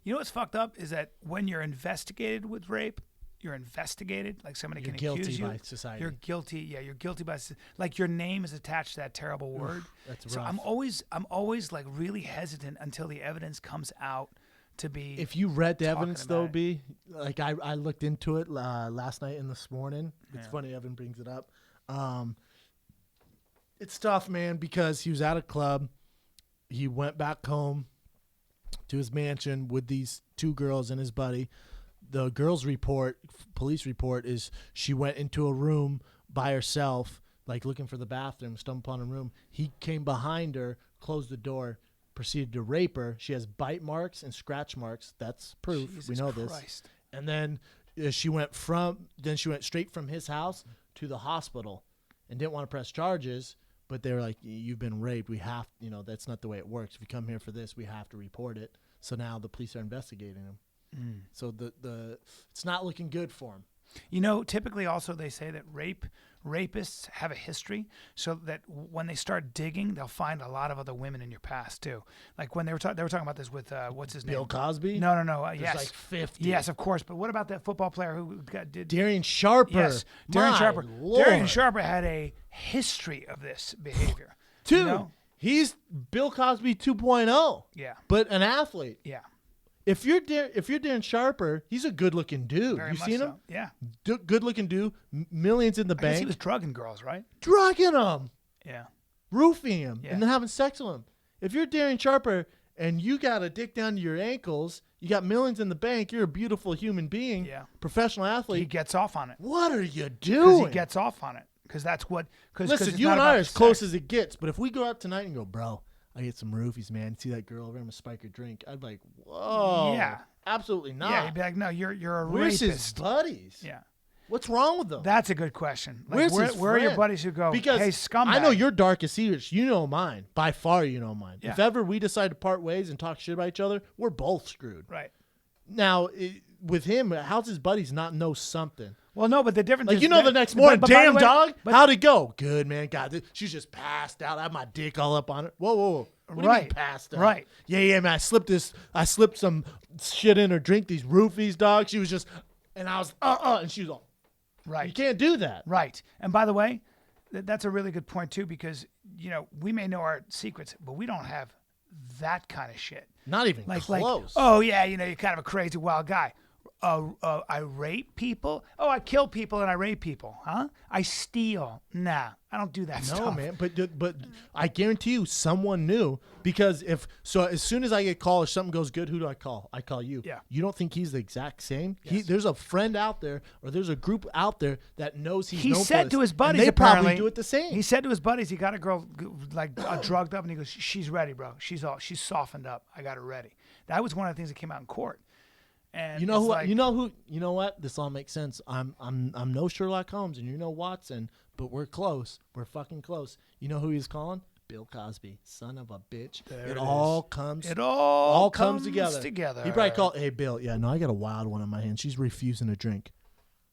You know what's fucked up is that when you're investigated with rape, you're investigated, like somebody You're can guilty accuse you. by society. You're guilty. Yeah, you're guilty by like your name is attached to that terrible word. That's So rough. I'm always like really hesitant until the evidence comes out to be. If you read the talking evidence, though, about it. B, like I looked into it last night and this morning. It's Yeah. funny Evan brings it up. It's tough, man, because he was at a club. He went back home to his mansion with these 2 girls and his buddy. The girl's police report, is she went into a room by herself, like looking for the bathroom, stumbled upon a room. He came behind her, closed the door, proceeded to rape her. She has bite marks and scratch marks. That's proof. Jesus We know this. Christ. And then she went straight from his house to the hospital and didn't want to press charges, but they were like, you've been raped. We have, that's not the way it works. If you come here for this, we have to report it. So now the police are investigating him. So the it's not looking good for him. You know, typically also they say that rapists have a history, so that when they start digging, they'll find a lot of other women in your past too. Like when they were talking about this with what's his Bill name? Cosby? No. There's Yes, like 50. yes, of course. But what about that football player who did? Darian Sharper. Yes, Darian My Sharper. Lord. Darian Sharper had a history of this behavior. Dude, You know? he's Bill Cosby 2.0, Yeah, but an athlete. yeah. If you're Darren Sharper, he's a good-looking dude. Very You much seen so. him? Yeah. Good-looking dude. Millions in the I guess bank. he was drugging girls, right? Drugging them, Yeah. roofing him, Yeah. and then having sex with him. If you're Darren Sharper and you got a dick down to your ankles, you got millions in the bank, you're a beautiful human being, Yeah. professional He athlete. gets off on it What are you because doing? he gets off on it because that's what. Cause Listen, it's you not and I about are the as close sex. as it gets, but if we go out tonight and go, bro, I get some roofies, man. See that girl over there, I'm gonna spike her drink. I'd be like, whoa. Yeah. Absolutely not. Yeah, he'd be like, no, you're a Where's his rapist. buddies? Yeah. What's wrong with them? That's a good question. Like, Where's where, his where are your friend? buddies who go, Because hey, scumbag? I know your darkest secrets. You know mine. By far, you know mine. Yeah. If ever we decide to part ways and talk shit about each other, we're both screwed. Right. Now, with him, how's his buddies not know something? Well, no, but the difference Like, is... you know, the next morning, but by damn the way- dog, but- how'd it go? Good, man. God, she's just passed out. I have my dick all up on her. Whoa. What do you mean Right. passed out? Right. Yeah, man. I slipped some shit in her drink, these roofies, dog. She was just, and I was, and she was all, Right. you can't do that. Right. And by the way, that's a really good point, too, because, we may know our secrets, but we don't have that kind of shit. Not even Like, close. oh, yeah, you're kind of a crazy wild guy. I rape people. Oh, I kill people and I rape people. Huh? I steal. Nah, I don't do that No, stuff. man, but I guarantee you someone knew, because as soon as I get called or something goes good, who do I call? I call you. Yeah. You don't think he's the exact same? Yes. There's a friend out there, or there's a group out there that knows he's He known for said this, to his and buddies, they apparently, probably do it the same. He said to his buddies, he got a girl like drugged up, and he goes, "She's ready, bro. She's softened up. I got her ready." That was one of the things that came out in court. And You know it's who? like, You know what? This all makes sense. I'm no Sherlock Holmes, and you know Watson, but we're close. We're fucking close. You know who he's calling? Bill Cosby, son of a bitch. It all comes. It all comes together. He probably called. Hey, Bill. Yeah, no, I got a wild one on my hand. She's refusing to drink.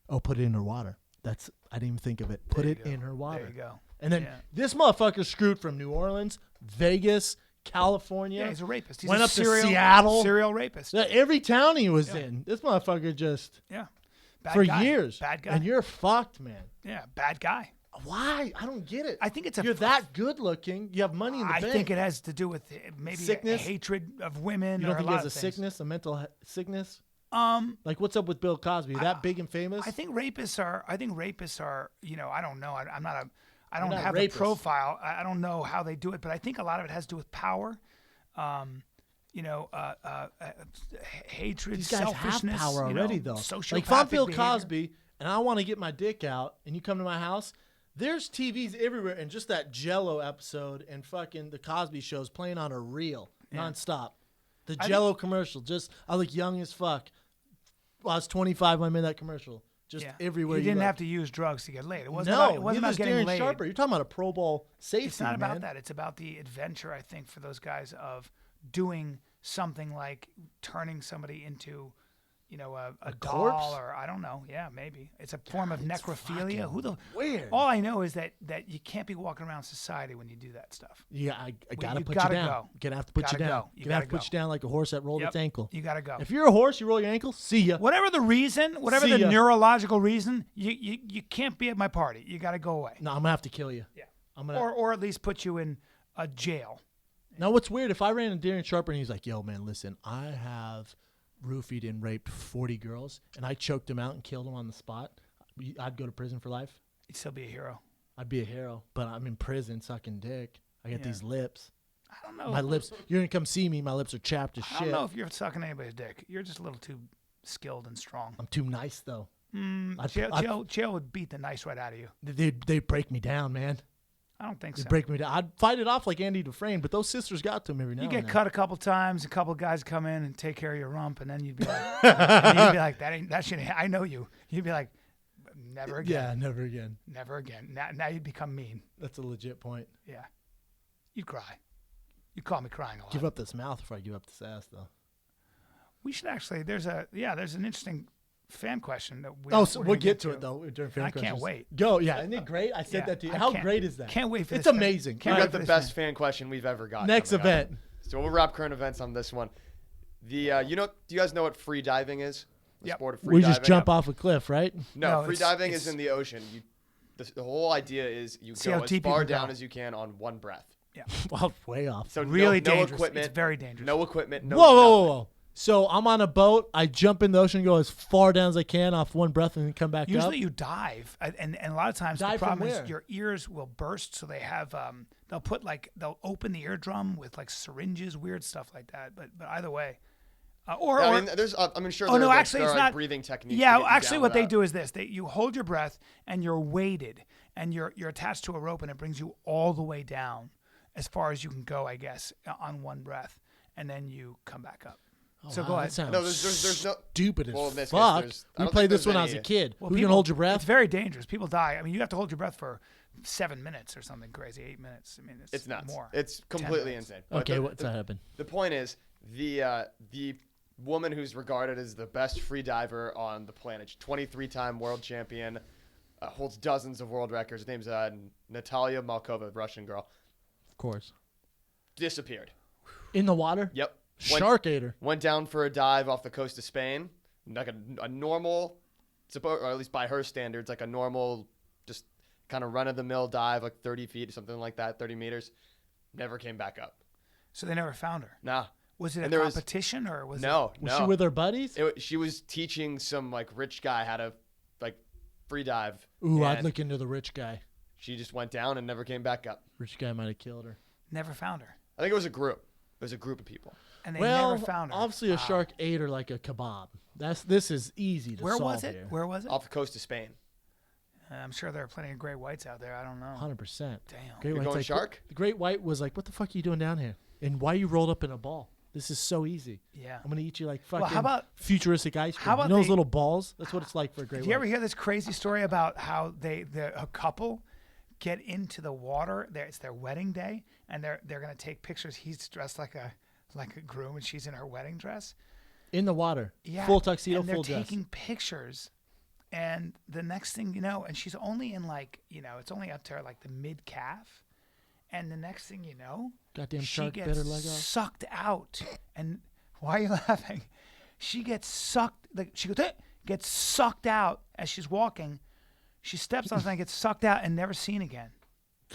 Oh, put it in her water. I didn't even think of it. Put it in her water. There you go. And then Yeah. this motherfucker's screwed from New Orleans, Vegas, California. Yeah, he's a rapist. He's went a up serial, to Seattle. Serial rapist. Yeah, every town he was in. This motherfucker just Yeah. Bad for guy. years. Bad guy. And you're fucked, man. Yeah, bad guy. Why? I don't get it. I think it's you're that good looking. You have money in the I bank. think it has to do with maybe Sickness? a hatred of women. You don't or think a he lot has a of things. sickness, a mental sickness? Like what's up with Bill Cosby? That big and famous? I think rapists are. I don't know. I don't not have rapists. the profile. I don't know how they do it, but I think a lot of it has to do with power. Hatred, These guys selfishness. have power already, though. Sociopathic Like if I'm Bill behavior. Cosby and I want to get my dick out, and you come to my house, there's TVs everywhere, and just that Jello episode and fucking the Cosby Show's playing on a reel nonstop. The Jello commercial, I look young as fuck. I was 25 when I made that commercial. Just everywhere. You didn't look. have to use drugs to get laid. It wasn't No, about, it wasn't about neither getting Darren laid. Sharper. You're talking about a Pro Bowl safety. It's not about man. that. It's about the adventure, I think, for those guys of doing something like turning somebody into, a doll, corpse? or I don't know. Yeah, maybe it's a form of necrophilia. Who the? weird. All I know is that you can't be walking around society when you do that stuff. Yeah, I gotta you put gotta you down. go. Gonna have to put Gotta you down. go. You Gonna have to gotta put you down like a horse that rolled its ankle. You gotta go. If you're a horse, you roll your ankle. See ya. Whatever the reason, whatever See the ya. neurological reason, you can't be at my party. You gotta go away. No, I'm gonna have to kill you. Yeah. I'm gonna. Or at least put you in a jail. Now, what's weird? If I ran into Darren Sharper and he's like, "Yo, man, listen, I have roofied and raped 40 girls, and I choked them out and killed them on the spot," I'd go to prison for life. You'd still be a hero. I'd be a hero, but I'm in prison sucking dick. I got these lips. I don't know. My lips. You're gonna come see me. My lips are chapped as I shit. don't know if you're sucking anybody's dick. You're just a little too skilled and strong. I'm too nice though. Jail would beat the nice right out of you. They break me down, man. I don't think They so. break me down. I'd fight it off like Andy Dufresne, but those sisters got to him every now You and get then. cut a couple times, a couple guys come in and take care of your rump, and then you'd be like, that shit. I know you. You'd be like, never again. Yeah, never again. Never again. Now you'd become mean. That's a legit point. Yeah. You'd cry. You'd call me crying a lot. Give up this mouth before I give up this ass, though. We should actually. There's an interesting fan question that So we're we'll gonna get to it though during fan I can't questions. wait. Go, yeah, isn't it great? I said Yeah, that to you. I How can't- great is that? Can't wait for It's this. amazing. We Can't got wait the for this best fan. fan question we've ever got. Next coming up. event. So we'll wrap current events on this one. Do you guys know what free diving is? The Yep. sport of free We diving. just jump off a cliff, right? No, No, free it's- diving is it's- in the ocean. The whole idea is you See go how as deep you far can down go. as you can on one breath. Yeah. Well, way off. So Really no dangerous. equipment. It's very dangerous. No equipment. No. Whoa, whoa, nothing. whoa, whoa. So I'm on a boat. I jump in the ocean, go as far down as I can off one breath, and then come back Usually up. you dive, and a lot of times Dive the from problem where? is your ears will burst. So they have they'll open the eardrum with like syringes, weird stuff like that. But either way, I or mean, there's. I'm sure. oh there no, are, actually there it's are, like, not breathing techniques. to Yeah, get you actually down what they without- do is this: you hold your breath and you're weighted, and you're attached to a rope, and it brings you all the way down as far as you can go, I guess, on one breath, and then you come back up. So Wow, go that ahead. sounds No, there's no. stupid as Well, in this case, fuck. there's- I We don't played think this there's when I was a any- kid. Well, Who's people- gonna hold your breath? It's very dangerous. People die. I mean, you have to hold your breath for 7 minutes or something crazy, 8 minutes. I mean, It's nuts. more. It's 10 completely minutes. insane. But Okay, what's that happen? The point is the woman who's regarded as the best free diver on the planet, 23-time world champion, holds dozens of world records. Her name's Natalia Malkova, Russian girl. Of course. Disappeared. In the water? Yep. Shark ate her. Went down for a dive off the coast of Spain, like a normal, or at least by her standards, like a normal, just kind of run-of-the-mill dive, like 30 feet or something like that, 30 meters. Never came back up. So they never found her. Nah. Was it a And there was- competition or was No, Was no. she with her buddies? She was teaching some like rich guy how to like free dive. Ooh, I'd and look into the rich guy. She just went down and never came back up. Rich guy might have killed her. never found her? I think it was a group. It was a group of people. And they Well, never found her. obviously a shark ate her like a kebab. This is easy to Where solve was it? here. Where was it? Off the coast of Spain. I'm sure there are plenty of great whites out there. I don't know. 100%. Damn. Great You're White's going like, shark? The great white was like, "What the fuck are you doing down here? And why you rolled up in a ball? This is so easy. Yeah. I'm gonna eat you like Well, fucking how about- futuristic ice cream. how about you know those the- little balls? That's what it's like for a great Did white. you ever hear this crazy story about how a couple get into the water? It's their wedding day, and they're gonna take pictures. He's dressed like a groom, and she's in her wedding dress. In the water. Yeah, Full tuxedo, and they're full dress. taking pictures, and the next thing you know, and she's only in it's only up to her like the mid calf, and the next thing you know, Goddamn she shark bit gets her leg off. sucked out. And why are you laughing? She gets sucked. She goes, gets sucked out as she's walking. She steps on something, gets sucked out, and never seen again.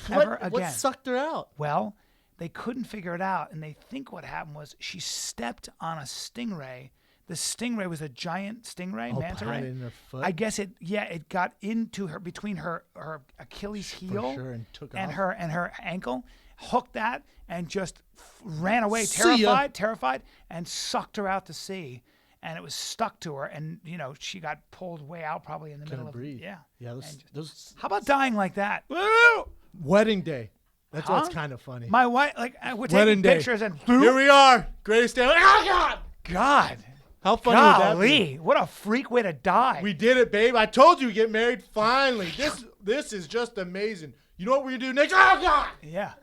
Ever again. What sucked her out? Well, they couldn't figure it out, and they think what happened was she stepped on a stingray. The stingray was a giant stingray, manta pat ray. it in her foot? I guess it got into her between her Achilles heel sure, and took and off. her ankle, hooked that, and just ran away, See ya. terrified, and sucked her out to sea. And it was stuck to her, and she got pulled way out, probably in the Couldn't middle breathe. of yeah. Yeah, And those how about dying like that? Woo! wedding day. That's what's Huh? kind of funny. My wife, we're taking Wedding day. pictures, and Here we are, greatest day. Oh God! God, How funny would that be? golly, what a freak way to die. We did it, babe. I told you we get married finally. This is just amazing. You know what we're gonna do next? Oh God! Yeah.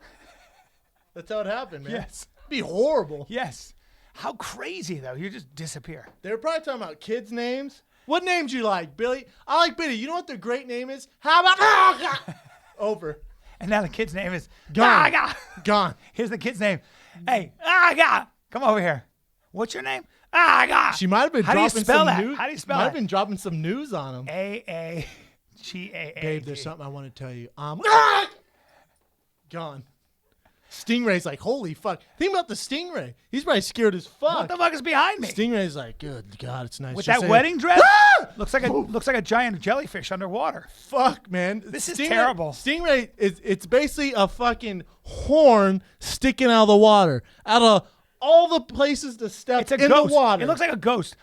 That's how it happened, man. Yes. It'd be horrible. Yes. How crazy though. You just disappear. They were probably talking about kids' names. What names you like, Billy? I like Billy. You know what the great name is? How about oh God! Over. And now the kid's name is Gone. God. Gone. Here's the kid's name. Hey, God. Come over here. What's your name? God. She might have been How do you dropping spell some that? news. How do you spell Might that? have been dropping some news on him. A-A-G-A-A. Babe, there's something I want to tell you. Gone. Stingray's like, holy fuck. Think about the Stingray. He's probably scared as fuck. What the fuck is behind me? Stingray's like, good God, it's nice. With Just that say, wedding dress? "Ah!" looks like a giant jellyfish underwater. Fuck, man. This is terrible. Stingray it's basically a fucking horn sticking out of the water. Out of all the places to step It's a in ghost. the water. It looks like a ghost.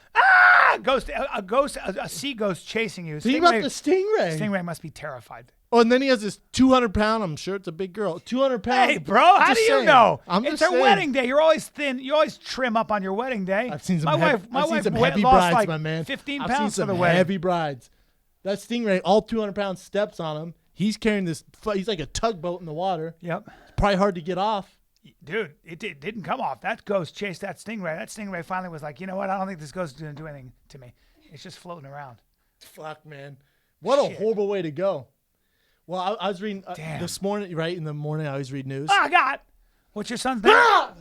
Ghost. A sea ghost chasing you. Think about the Stingray. Stingray must be terrified. Oh, and then he has this 200-pound, I'm sure it's a big girl, 200-pound. Hey, bro, how Just do you saying. know? I'm It's just her saying. wedding day. You're always thin. You always trim up on your wedding day. I've seen some my heavy, wife. My I've seen wife some went- heavy lost brides, like my man. 15 I've pounds seen for the some wedding. heavy brides. That Stingray, all 200 pounds, steps on him. He's carrying this. He's like a tugboat in the water. Yep. It's probably hard to get off. Dude, it didn't come off. That ghost chased that stingray. That stingray finally was like, you know what? I don't think this ghost is going to do anything to me. It's just floating around. Fuck, man. What a Shit. horrible way to go. Well, I was reading Damn. this morning, right? In the morning, I always read news. Oh, God. What's your son's name?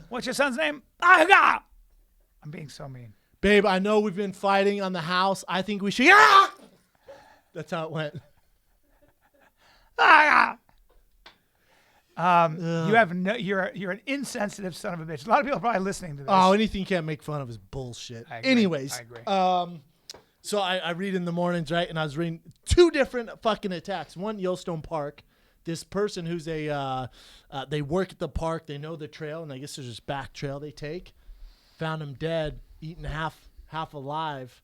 What's your son's name? Oh, God. I'm being so mean. Babe, I know we've been fighting on the house. I think we should. That's how it went. Ah, you have no. You're an insensitive son of a bitch. A lot of people are probably listening to this. Oh, anything you can't make fun of is bullshit. I agree. Anyways, I agree. So I read in the mornings, right? And I was reading two different fucking attacks. One, Yellowstone Park. This person who's they work at the park. They know the trail, and I guess there's this back trail they take. Found him dead, eaten half alive.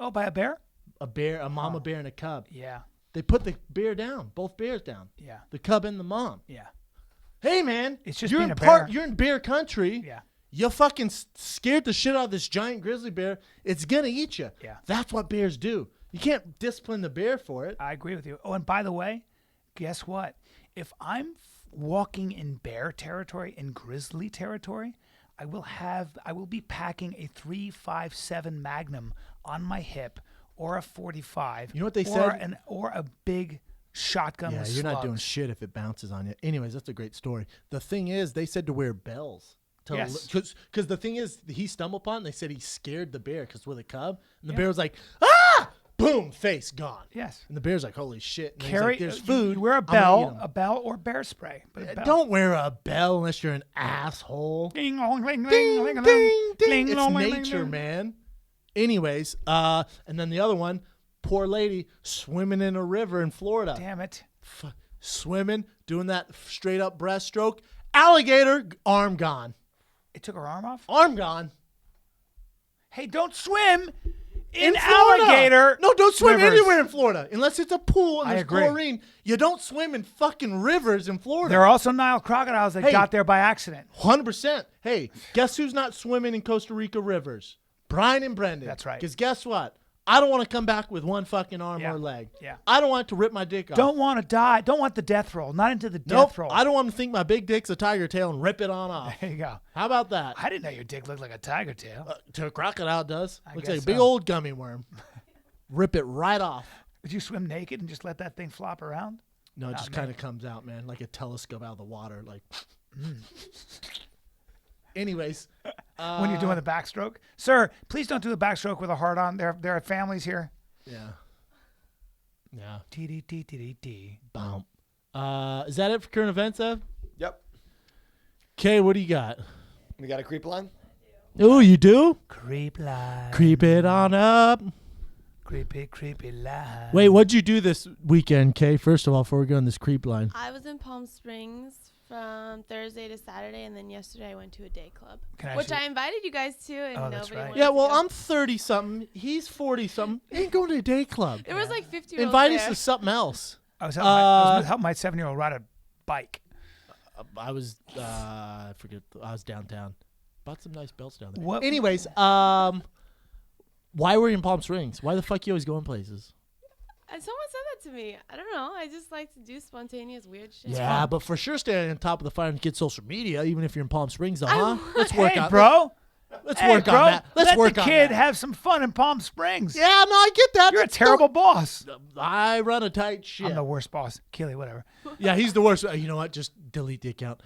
Oh, by a bear? A mama bear and a cub. Yeah. They put the bear down, both bears down. Yeah. The cub and the mom. Yeah. Hey, man, It's just you're being in a bear. You're in bear country. Yeah. You fucking scared the shit out of this giant grizzly bear. It's gonna eat you. Yeah. That's what bears do. You can't discipline the bear for it. I agree with you. Oh, and by the way, guess what? If I'm walking in bear territory, in grizzly territory, I will be packing a 357 Magnum on my hip, or a 45. You know what they or said? or a big shotgun. Yeah, with you're not doing slugs. shit if it bounces on you. Anyways, that's a great story. The thing is, they said to wear bells. Yes. Because the thing is, he stumbled upon. They said he scared the bear because with a cub, and the Yeah. bear was like, ah! boom, face gone. Yes. And the bear's like, holy shit. And he's Carry. like, there's food. You wear a I'm gonna eat bell, 'em. or bear spray. But a bell. Don't wear a bell unless you're an asshole. Ding, long, ling, ling, Ding, ling, ding, ling, ding. ling, It's long, ling, nature, ling. man. Anyways, and then the other one, poor lady swimming in a river in Florida. Damn it. Swimming, doing that straight up breaststroke. Alligator, arm gone. It took her arm off? Arm gone. Hey, don't swim in Florida. alligator. No, don't swim rivers. anywhere in Florida unless it's a pool and I there's agree. chlorine. You don't swim in fucking rivers in Florida. There are also Nile crocodiles that Hey. got there by accident. 100%. Hey, guess who's not swimming in Costa Rica rivers? Bryan and Brendan. That's right. Because guess what? I don't want to come back with one fucking arm Yeah. or leg. Yeah. I don't want it to rip my dick off. Don't want to die. Don't want the death roll. Not into the Nope. death roll. I don't want to think my big dick's a tiger tail and rip it on off. There you go. How about that? I didn't know your dick looked like a tiger tail. To a crocodile does. I Looks guess like a big so. old gummy worm. Rip it right off. Did you swim naked and just let that thing flop around? No, it just man. kind of comes out, man, like a telescope out of the water. Like. Anyways. When you're doing the backstroke? Sir, please don't do the backstroke with a heart on. There are families here. Yeah. Yeah. T-D-T-T-D-T. Boom. Is that it for current events, Ev? Yep. Okay, what do you got? We got a creep line. Oh, you do? Creep line. Creep it on up. Creepy line. Wait, what'd you do this weekend, Kay? First of all, before we go on this creep line. I was in Palm Springs from Thursday to Saturday, and then yesterday I went to a day club, Can I which actually- I invited you guys to, and Oh, that's nobody right. wanted Yeah, to well, go. I'm 30-something. He's 40-something. Ain't going to a day club. There was like 50-year-olds Invite there. us to something else. I was helping my 7-year-old ride a bike. I was, I forget. I was downtown. Bought some nice belts down there. What- Anyways, why were you in Palm Springs? Why the fuck you always going places? Someone said that to me. I don't know. I just like to do spontaneous weird shit. Yeah, but for sure standing on top of the fire and get social media, even if you're in Palm Springs, though, huh? Let's work Hey, on bro. Let's Hey, work bro. on that. Let's Let work the on kid that. have some fun in Palm Springs. Yeah, no, I get that. You're a That's terrible boss. I run a tight ship. I'm the worst boss. Keely, whatever. Yeah, he's the worst. You know what? Just delete the account.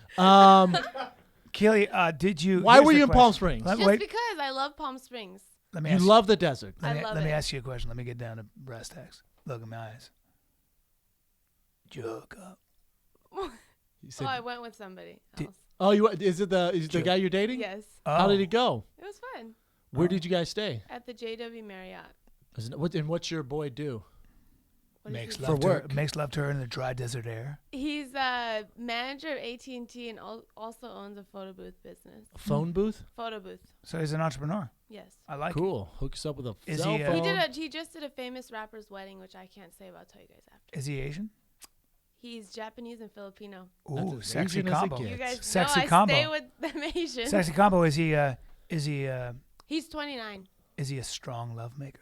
Keely, did you? Why here's were the you in Palm question. Springs? Let, Just wait, because I love Palm Springs. let me You ask love the desert. Let me, I love let me it. ask you a question. Let me get down to brass tacks. Look in my eyes. Did you hook up? You said, Oh, I went with somebody Did- else. oh, is it the guy you're dating? Yes. How did Oh. it go? It was fun. Where did you guys stay? At the JW Marriott. And what's your boy do? What is Makes he? love For to her, work. makes love to her in the dry desert air. He's a manager of AT&T and also owns a photo booth business. A phone booth? Photo booth. So he's an entrepreneur. Yes. I like it. Cool. Hook us up with a Is cell he, phone. He just did a famous rapper's wedding, which I can't say, but I'll tell you guys after. Is he Asian? He's Japanese and Filipino. That's Ooh, as sexy Asian as it combo. gets. You guys Sexy know I combo. stay with them Asians. Sexy combo. Is he He's 29. is he a strong lovemaker?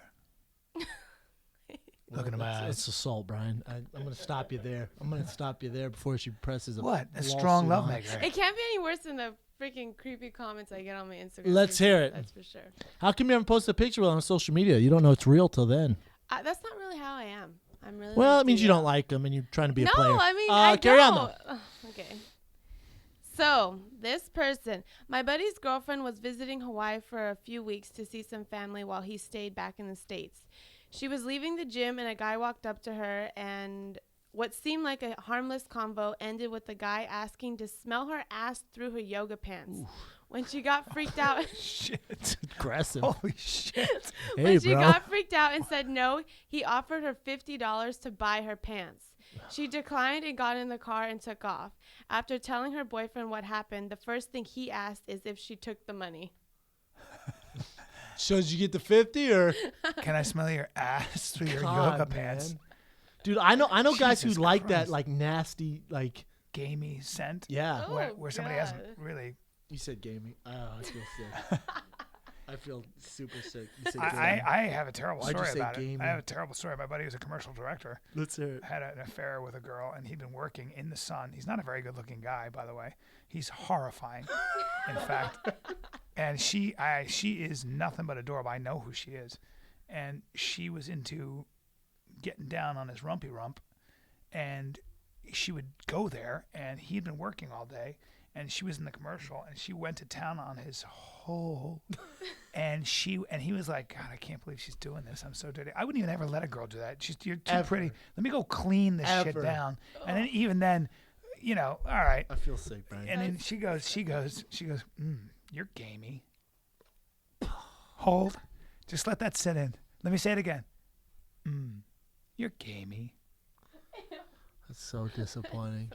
Look into my eyes. It's assault, Brian. I'm going to stop you there. I'm going to stop you there before she presses a What? A lawsuit strong on us. lovemaker. It can't be any worse than the freaking creepy comments I get on my Instagram. Let's pictures, hear it. That's for sure. How come you haven't posted a picture on social media? You don't know it's real till then. That's not really how I am. I'm really. Well, like it means the, you don't like them and you're trying to be no, a player. I mean I carry don't. on, though. Okay. So this person, my buddy's girlfriend, was visiting Hawaii for a few weeks to see some family while he stayed back in the States. She was leaving the gym and a guy walked up to her, and what seemed like a harmless convo ended with the guy asking to smell her ass through her yoga pants. Oof. When she got freaked out, Shit. Aggressive. Holy shit. Hey, when she bro. got freaked out and said no, he offered her $50 to buy her pants. She declined and got in the car and took off. After telling her boyfriend what happened, the first thing he asked is if she took the money. So did you get the 50 or? Can I smell your ass through your God, yoga pants? man. Dude, I know guys who Jesus like that, Christ. like nasty, like, Gamey scent. yeah. Oh, Where somebody hasn't God. really. You said gaming. Oh, I feel sick. I feel super sick. You said gaming. I have a terrible Why'd you story say about it. gaming? I have a terrible story. My buddy was a commercial director. Let's hear it. Had an affair with a girl, and he'd been working in the sun. He's not a very good-looking guy, by the way. He's horrifying, in fact. And she is nothing but adorable. I know who she is, and she was into getting down on his rumpy rump, and she would go there, and he'd been working all day, and she was in the commercial, and she went to town on his hole, and he was like, God, I can't believe she's doing this. I'm so dirty. I wouldn't even ever let a girl do that. You're too pretty. Let me go clean this shit down. And then even then, all right. I feel sick, Brian. And then she goes, you're gamey. Hold. Just let that sit in. Let me say it again. You're gamey. That's so disappointing.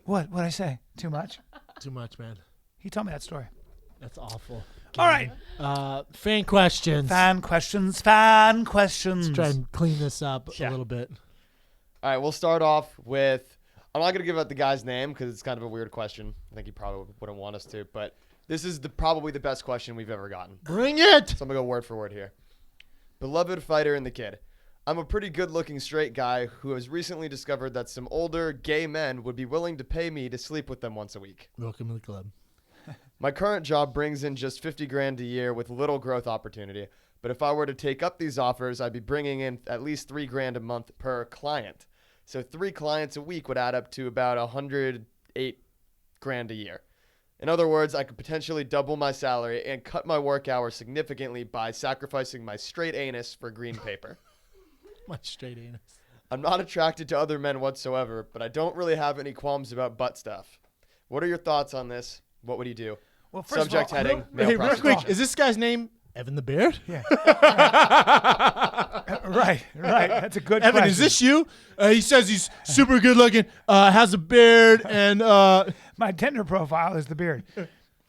What'd I say? Too much? Too much, man. He told me that story. That's awful. All right. Fan questions. Fan questions. Let's try and clean this up a little bit. All right, we'll start off with, I'm not going to give out the guy's name because it's kind of a weird question. I think he probably wouldn't want us to, but this is probably the best question we've ever gotten. Bring it. So I'm going to go word for word here. Beloved fighter and the kid. I'm a pretty good-looking straight guy who has recently discovered that some older gay men would be willing to pay me to sleep with them once a week. Welcome to the club. My current job brings in just $50,000 a year with little growth opportunity. But if I were to take up these offers, I'd be bringing in at least $3,000 a month per client. So 3 clients a week would add up to about $108,000 a year. In other words, I could potentially double my salary and cut my work hours significantly by sacrificing my straight anus for green paper. My straight anus. I'm not attracted to other men whatsoever, but I don't really have any qualms about butt stuff. What are your thoughts on this? What would he do? Well, first Subject of all, heading, male Hey, real prostitution. quick, is this guy's name Evan the Beard? Yeah. Right. That's a good Evan, question. is this you? He says he's super good looking, has a beard, and My Tinder profile is the beard.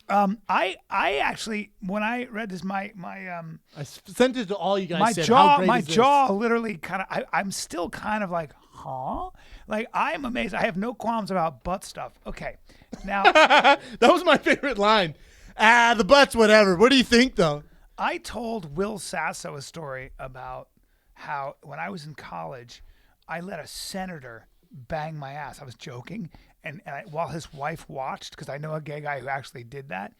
I actually, when I read this, my I sent it to all you guys. my said, jaw how great my is this? jaw literally kind of I'm still kind of like, huh? Like, I'm amazed. I have no qualms about butt stuff. Okay. Now, That was my favorite line. The butt's whatever. What do you think, though? I told Will Sasso a story about how when I was in college, I let a senator bang my ass. I was joking. And while his wife watched, because I know a gay guy who actually did that,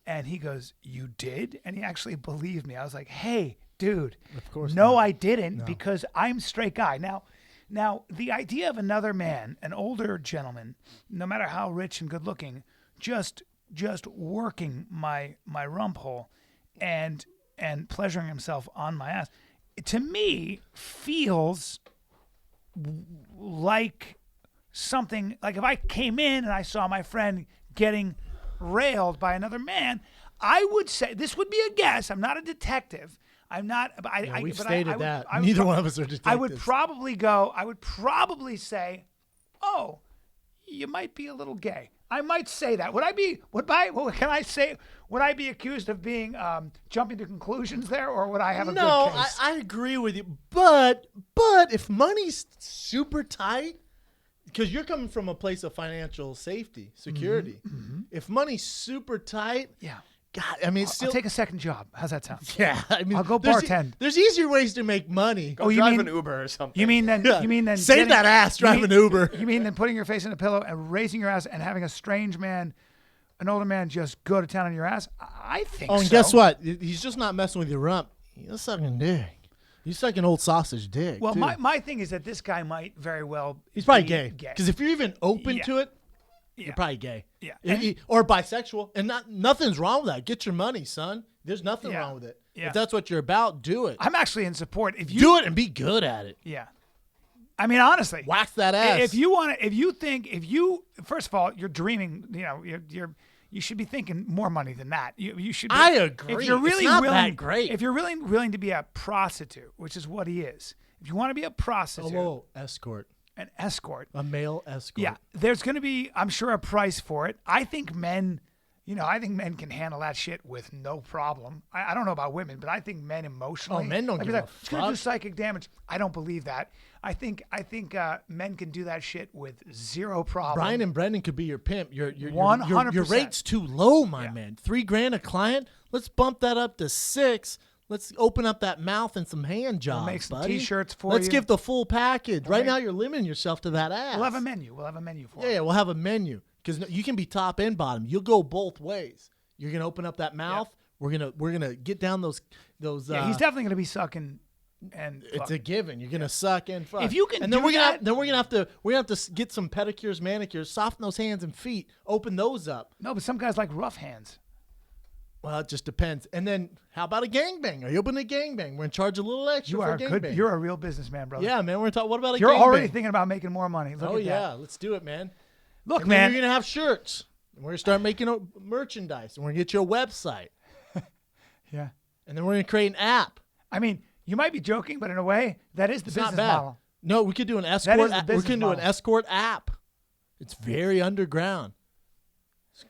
and he goes, "You did?" And he actually believed me. I was like, "Hey, dude, Of course no, not. I didn't, because I'm a straight guy." Now, the idea of another man, an older gentleman, no matter how rich and good looking, just working my rump hole and pleasuring himself on my ass, to me feels like something like if I came in and I saw my friend getting railed by another man, I would say, this would be a guess. I'm not a detective. I'm not. But We've but stated I would, that. I would Neither pro- one of us are detectives. I would probably say, "Oh, you might be a little gay." I might say that. Would I be accused of being jumping to conclusions there, or would I have a No, good case? I agree with you. But if money's super tight, because you're coming from a place of financial safety, security. If money's super tight, Yeah. God, I mean, it's I'll still. take a second job. How's that sound? Yeah, I mean, I'll go there's- bartend. There's easier ways to make money. Go you drive mean- an Uber or something. You mean then? Yeah. You mean then? Save getting- that ass, you drive mean- an Uber. You mean then putting your face in a pillow and raising your ass and having a strange man, an older man, just go to town on your ass? I think. Oh, and so. guess what? He's just not messing with your rump. He's sucking dick. He's sucking old sausage dick. Well, too. my thing is that this guy might very well. He's probably be gay. Because if you're even open Yeah. to it, Yeah. you're probably gay. Yeah. Or bisexual. And nothing's wrong with that. Get your money, son. There's nothing Yeah. wrong with it. Yeah. If that's what you're about, do it. I'm actually in support. If you Do it and be good at it. Yeah. I mean, honestly, Wax that ass. if you first of all, you're dreaming. You should be thinking more money than that. You should. Be, I agree. If you're really It's not willing, that great. If you're really willing to be a prostitute, which is what he is, if you want to be a prostitute, Hello, escort. an escort, A male escort. yeah, there's going to be, I'm sure, a price for it. I think men. I think men can handle that shit with no problem. I don't know about women, but I think men emotionally. Oh, men don't give a It's gonna do fuck. psychic damage. I don't believe that. I think men can do that shit with zero problem. Brian and Brendan could be your pimp. Your 100%. rate's too low, my Yeah. man. $3,000 a client. Let's bump that up to 6. Let's open up that mouth and some hand jobs, make some buddy. t-shirts for Let's you. give the full package. Right make- now, you're limiting yourself to that ass. We'll have a menu. for Yeah, it. we'll have a menu because you can be top and bottom. You'll go both ways. You're gonna open up that mouth. We're gonna get down those. Yeah, he's definitely gonna be sucking and It's fuck. a given. You're gonna suck and fuck. If you can and then do we're gonna that- have, then we're gonna have to get some pedicures, manicures, soften those hands and feet, open those up. No, but some guys like rough hands. Well, it just depends. And then how about a gangbang? Are you open a gangbang? We're in charge a little extra You for are a good. gangbang. You're a real businessman, brother. Yeah, man. We're talking. What about a You're gangbang? already thinking about making more money. Look Oh at yeah, that. let's do it, man. Look, And then man. you're gonna have shirts. And we're gonna start making merchandise, and we're gonna get you a website, Yeah. and then we're gonna create an app. I mean, you might be joking, but in a way, that is the It's business not bad. model. No, we could do an escort. is the We business can do an model. escort app. It's very underground. It's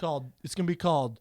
gonna be called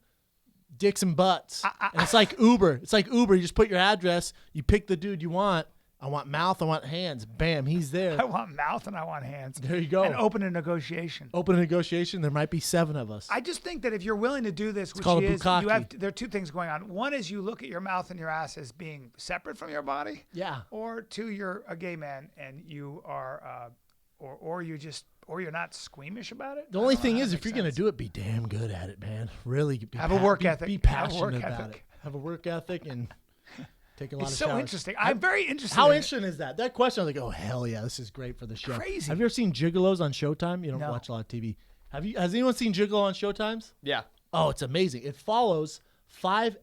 Dicks and Butts. And it's like Uber. It's like Uber. You just put your address. You pick the dude you want. I want mouth. I want hands. Bam, he's there. I want mouth and I want hands. There you go. And open a negotiation. Open a negotiation. There might be 7 of us. I just think that if you're willing to do this, which called a is, you bukkake. there are 2 things going on. One is you look at your mouth and your ass as being separate from your body, yeah. or 2, you're a gay man and you are, or you're not squeamish about it. The only thing is, if you're gonna do it, be damn good at it, man. Really Have a work ethic. Be Have a passionate work about ethic. it. Have a work ethic and take a lot It's of so showers. interesting. I'm very interested. How in it. interesting is that? That question, I was like, oh hell yeah, this is great for the show. Crazy. Have you ever seen Gigolos on Showtime? You don't No. watch a lot of TV. Has anyone seen Gigolo on Showtimes? Yeah. Oh, it's amazing. It follows 5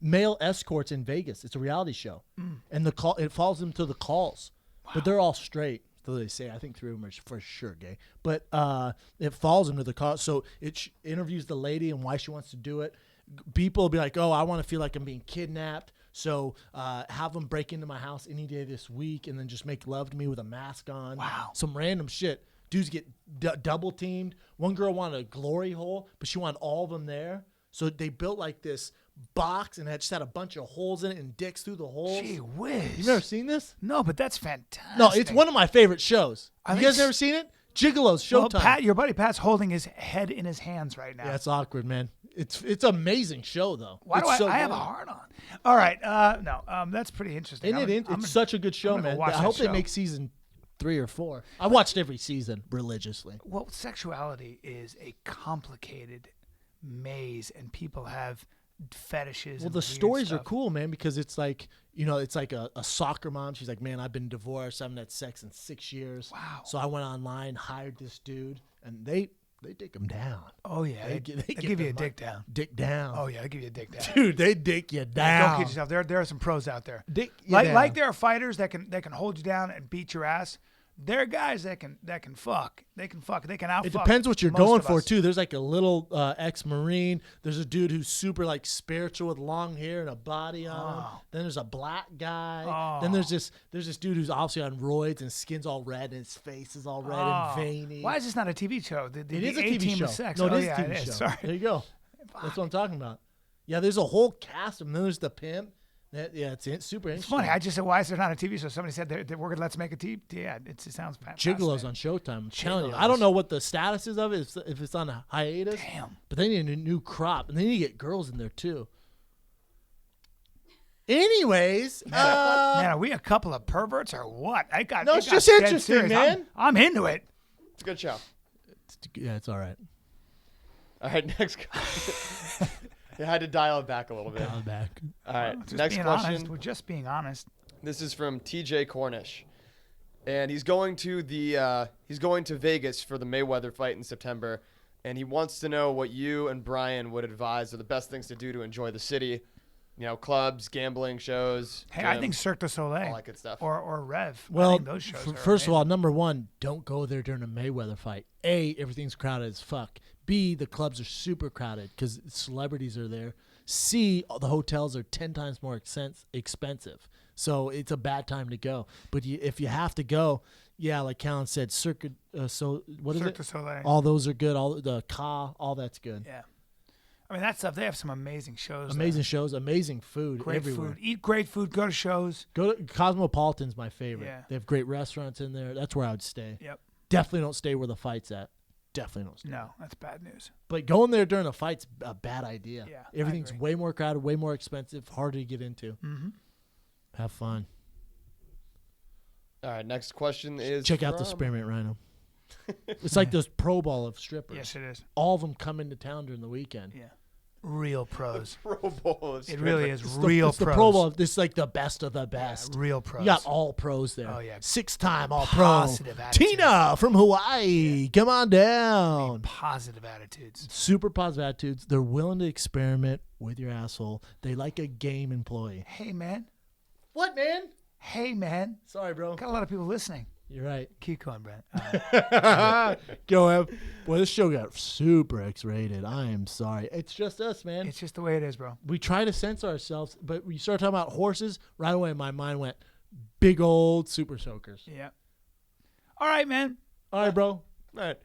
male escorts in Vegas. It's a reality show, and it follows them to the calls, but they're all straight. So they say. I think 3 of them are for sure gay, but it follows them to the call. So it interviews the lady and why she wants to do it. People will be like, "Oh, I want to feel like I'm being kidnapped." So have them break into my house any day this week, and then just make love to me with a mask on. Wow. Some random shit. Dudes get double teamed. One girl wanted a glory hole, but she wanted all of them there. So they built like this box and had a bunch of holes in it and dicks through the holes. Gee whiz. You've never seen this? No, but that's fantastic. No, it's one of my favorite shows. I You think guys never seen it? Gigolos, Well, Showtime. Pat, your buddy Pat's holding his head in his hands right now. Yeah, it's awkward, man. It's an amazing show though. Why do It's so I have a good. hard on? All right, no, that's pretty interesting. It's such a good show, I'm gonna man. watch I that hope they show. make season 3 or 4. I watched every season religiously. Well, sexuality is a complicated maze, and people have fetishes. Well, and the weird stories are stuff. cool, man, because it's like, it's like a soccer mom. She's like, man, I've been divorced. I haven't had sex in 6 years. Wow. So I went online, hired this dude, and they dick him down. Oh yeah, they get give you the a dick down. Dick down. Oh yeah, they give you a dick down. Dude, they dick you down. Don't kid yourself. There are some pros out there. Dick you Like down. there are fighters that can hold you down and beat your ass. There are guys that can fuck. They can fuck. They can out. It depends what you're most going of for us. too. There's like a little ex-Marine. There's a dude who's super like spiritual with long hair and a body on him. Then there's a black guy. Then there's this dude who's obviously on roids and skin's all red and his face is all red and veiny. Why is this not a TV show? It is a TV A-Team show. of sex. No, Oh, it is yeah, a TV it is. show. Sorry. There you go. That's what I'm talking about. Yeah, there's a whole cast of them. Then there's the pimp. It's super interesting. It's funny. I just said, why is there not a TV show? Somebody said we're gonna let's make a TV. Yeah, it sounds fantastic. Gigolos on Showtime. I'm telling you. Gigolos. I don't know what the status is of it, if it's on a hiatus. Damn. But they need a new crop, and they need to get girls in there too. Anyways, Man, are we a couple of perverts or what? No, it's just dead interesting, serious. man. I'm into it. It's a good show. it's all right. All right, next question. I had to dial it back a little bit. I'm back. All right, Just next being question. honest. We're just being honest. This is from TJ Cornish, and he's going to Vegas for the Mayweather fight in September, and he wants to know what you and Bryan would advise are the best things to do to enjoy the city. Clubs, gambling, shows. Hey, gym, I think Cirque du Soleil all that good stuff. or Rev. I Well, think those shows are first of amazing. all, number one, don't go there during a Mayweather fight. A, everything's crowded as fuck. B, the clubs are super crowded because celebrities are there. C, the hotels are 10 times more expensive. So it's a bad time to go. But if you have to go, yeah, like Callan said, Cirque du Soleil. All those are good. All the all that's good. Yeah. I mean, that stuff, they have some amazing shows. Amazing shows, amazing food Great everywhere. food. Eat great food. Go to shows. Go to Cosmopolitan's my favorite. Yeah. They have great restaurants in there. That's where I would stay. Yep. Definitely don't stay where the fight's at. Definitely don't stay. No, that's bad news. But going there during a fight's a bad idea. Yeah, I Everything's agree. way more crowded, way more expensive, harder to get into. Mm-hmm. Have fun. All right, next question is Check out the from- Spearmint Rhino. It's like this Pro Bowl of strippers. Yes, it is. All of them come into town during the weekend. Yeah. Real pros. Pro Bowl of It really strippers. is real It's the pros. Pro Bowl. This is like the best of the best. Real pros. You got all pros there. Oh, yeah. 6-time all pro. Positive attitudes. Tina from Hawaii. Come on down. Positive attitudes. Super positive attitudes. They're willing to experiment with your asshole. They like a game employee. Hey, man. What, man? Hey, man. Sorry, bro. Got a lot of people listening. You're right. Keep going, Brent. Go ahead. Boy, this show got super X-rated. I am sorry. It's just us, man. It's just the way it is, bro. We try to censor ourselves, but when you start talking about horses, right away my mind went big old super soakers. Yeah. All right, man. All right, bro. All right.